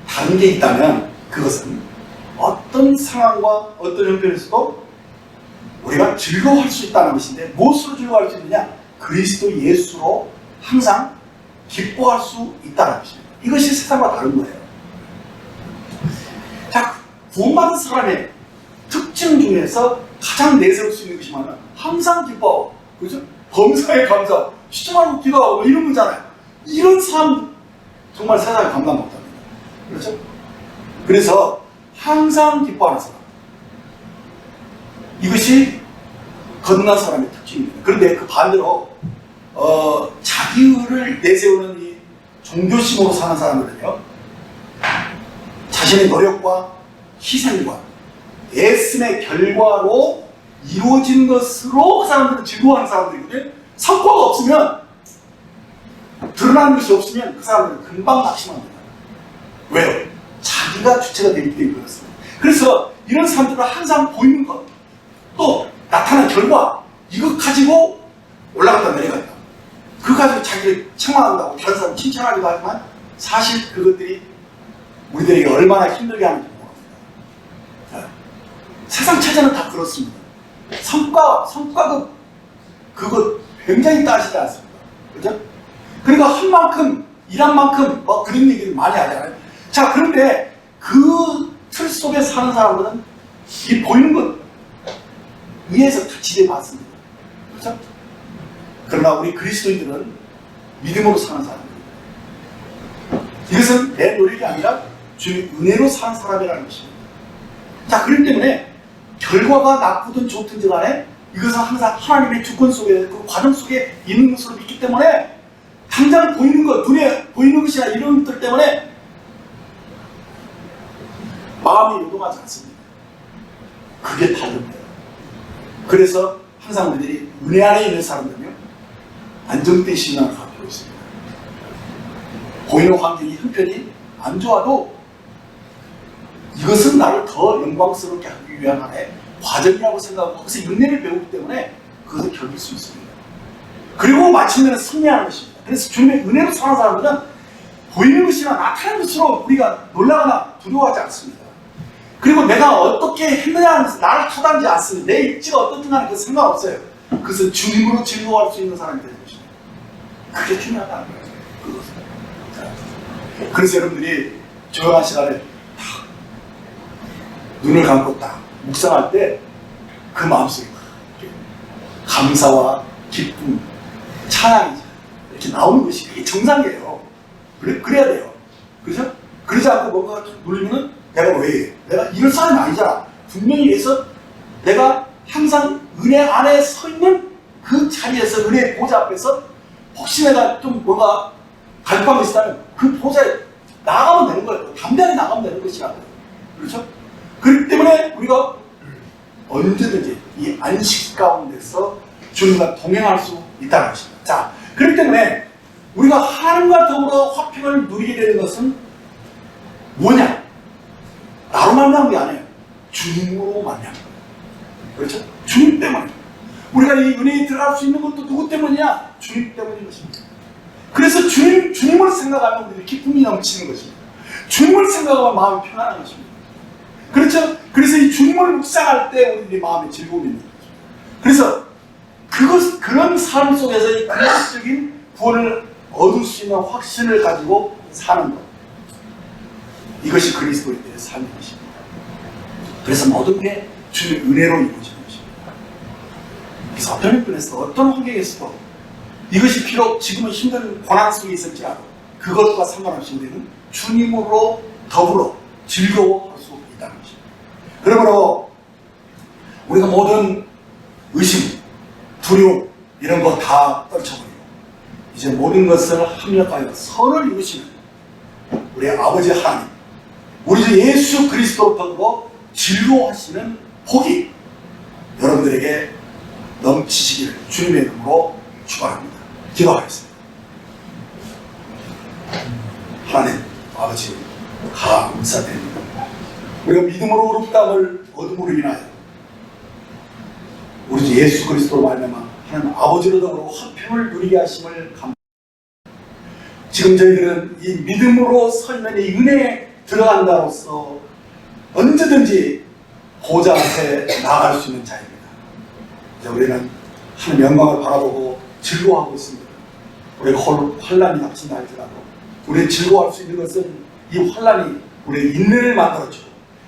다른 게 있다면 그것은 어떤 상황과 어떤 형편에서도 우리가 즐거워할 수 있다는 것인데 무엇으로 즐거워할 수 있느냐? 그리스도 예수로 항상 기뻐할 수 있다는 것입니다. 이것이 세상과 다른 거예요. 자, 구원받은 사람의 특징 중에서 가장 내세울 수 있는 것이 뭐냐면 항상 기뻐하고, 그렇죠? 범사에 감사, 쉬지 말고 기도하고 이런 거잖아요. 이런 사람 정말 세상에 감당 못합니다. 그렇죠? 그래서 항상 기뻐하는 사람, 이것이 거듭난 사람의 특징입니다. 그런데 그 반대로 자기를 내세우는 이 종교심으로 사는 사람들은요, 자신의 노력과 희생과 애씀의 결과로 이루어진 것으로 그 사람들은 즐거워하는 사람들이거든요. 성과가 없으면, 드러나는 것이 없으면 그 사람들은 금방 낙심합니다. 왜요? 자기가 주체가 되기 때문에 그렇습니다. 그래서 이런 사람들은 항상 보이는 것, 또 나타난 결과, 이것 가지고 올라갔다 내려갔다, 그거 가지고 자기를 책망한다고 다른 사람 칭찬하기도 하지만 사실 그것들이 우리들에게 얼마나 힘들게 하는지 모릅니다. 세상 체제는 다 그렇습니다. 성과급 그거 굉장히 따지지 않습니다. 그죠? 그러니까 한 만큼, 일한 만큼 그런 얘기를 많이 하잖아요. 자, 그런데 그 틀 속에 사는 사람들은 이 보이는 것 위에서 다 지배받습니다. 그렇죠? 그러나 우리 그리스도인들은 믿음으로 사는 사람입니다. 이것은 내 노력이 아니라 주의 은혜로 사는 사람이라는 것입니다. 자, 그렇기 때문에 결과가 나쁘든 좋든지 간에 이것은 항상 하나님의 주권 속에, 그 과정 속에 있는 것으로 믿기 때문에 당장 보이는 것, 눈에 보이는 것이나 이런 것들 때문에 마음이 요동하지 않습니다. 그게 다릅니다. 그래서 항상 우리들이 은혜 안에 있는 사람들은요, 안정된 신앙을 갖고 있습니다. 보이는 환경이 형편이 안 좋아도 이것은 나를 더 영광스럽게 하기 위한 하나의 과정이라고 생각하고 거기서 은혜를 배우기 때문에 그것을 견딜 수 있습니다. 그리고 마침내는 승리하는 것입니다. 그래서 주님의 은혜로 사는 사람들은 보이는 것이나 나타나는 것으로 우리가 놀라거나 두려워하지 않습니다. 그리고 내가 어떻게 했느냐 하면서 나를 타단지 않습니다. 내 입지가 어떻든 간에 그 상관없어요. 그것은 주님으로 즐거워할 수 있는 사람이 되는 것입니다. 그게 중요하다는 거예요. 그것은. 그래서 여러분들이 조용한 시간에 딱 눈을 감고 딱 묵상할 때 그 마음속에 감사와 기쁨, 찬양이 이렇게 나오는 것이 그게 정상이에요. 그래야 돼요. 그렇죠? 그러지 않고 뭔가 눌리면은 내가 왜 이래? 내가 이런 사람이 아니잖아. 분명히 해서 내가 항상 은혜 안에 서 있는 그 자리에서 은혜 보좌 앞에서 혹시 내가 좀 뭔가 갈등이 있다면 그 보좌에 나가면 되는 거예요. 담대하게 나가면 되는 것이라고요. 그렇죠? 그렇기 때문에 우리가 언제든지 이 안식 가운데서 주님과 동행할 수 있다는 것입니다. 자, 그렇기 때문에 우리가 하나님과 더불어 화평을 누리게 되는 것은 뭐냐? 나로 만난 게 아니에요. 주님으로 만난 거예요. 그렇죠? 주님 때문에. 우리가 이 은혜에 들어갈 수 있는 것도 누구 때문이냐? 주님 때문인 것입니다. 그래서 주님을 생각하면 우리는 기쁨이 넘치는 것입니다. 주님을 생각하면 마음이 편안한 것입니다. 그렇죠? 그래서 이 주님을 묵상할 때 우리들의 마음에 즐거움이 있는 거죠. 그래서 그런 삶 속에서 이 근본적인 구원을 얻을 수 있는 확신을 가지고 사는 것. 이것이 그리스도인들의 삶인 것입니다. 그래서 모든 게 주님의 은혜로 이루어지는 것입니다. 그래서 어떤 형편에서도 어떤 환경에서도 이것이 비록 지금은 힘든 고난 속에 있을지라도 그것과 상관없이 우리는 주님으로 더불어 즐거워할 수 있다는 것입니다. 그러므로 우리가 모든 의심, 두려움 이런 거 다 떨쳐버리고 이제 모든 것을 합력하여 선을 이루시는 우리 아버지 하나님, 우리 주 예수 그리스도 더불어 즐거워하시는 복이 여러분들에게 넘치시기를 주님의 이름으로 축원합니다. 기도하겠습니다. 하나님 아버지 감사드립니다. 우리가 믿음으로 의롭다함을 얻음으로 인하여 우리 주 예수 그리스도로 말미암아 하나님 아버지로 더불어 화평을 누리게 하심을 감사합니다. 지금 저희들은 이 믿음으로 서 있는 이 은혜에 들어간다로서 언제든지 보좌 앞에 나아갈 수 있는 자입니다. 이제 우리는 하나님 영광을 바라보고 즐거워하고 있습니다. 우리가 환란이 닥친다 할지라도 우리 즐거워할 수 있는 것은 이 환란이 우리의 인내를 만들어주고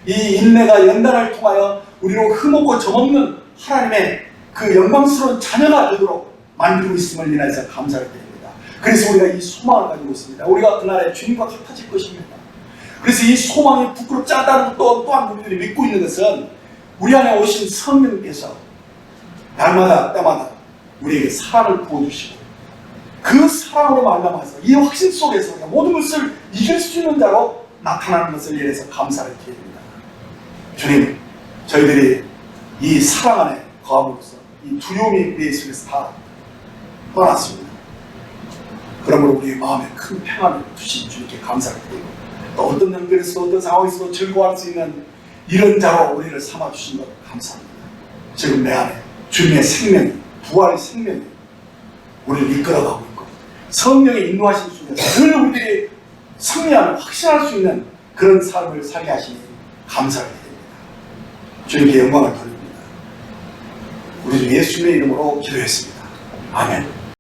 이 인내가 연단을 통하여 우리로 흠없고 점없는 하나님의 그 영광스러운 자녀가 되도록 만들고 있음을 인하여서 감사를 드립니다. 그래서 우리가 이 소망을 가지고 있습니다. 우리가 그날에 주님과 같아질 것입니다. 그래서 이 소망이 부끄럽지 않다는 것도 또한 우리들이 믿고 있는 것은 우리 안에 오신 성령께서 날마다 때마다 우리에게 사랑을 부어주시고 그 사랑으로 말미암아서 이 확신 속에서 우리가 모든 것을 이길 수 있는 자로 나타나는 것을 인해서 감사를 드립니다. 주님, 저희들이 이 사랑 안에 거함으로써 이 두려움이 우리의 속에서 다 떠났습니다. 그러므로 우리의 마음에 큰 평안을 주신 주님께 감사를 드리고 또 어떤 연결에서 어떤 상황에서도 즐거워할 수 있는 이런 자로 우리를 삼아주신 것 감사합니다. 지금 내 안에 주님의 생명이, 부활의 생명이 우리를 이끌어가고 있고 성령의 인도하신 속에서 늘 우리들이 승리하며 확신할 수 있는 그런 삶을 살게 하시니 감사를 드립니다. 주님께 영광을 돌립니다. 우리 주 예수님의 이름으로 기도했습니다. 아멘.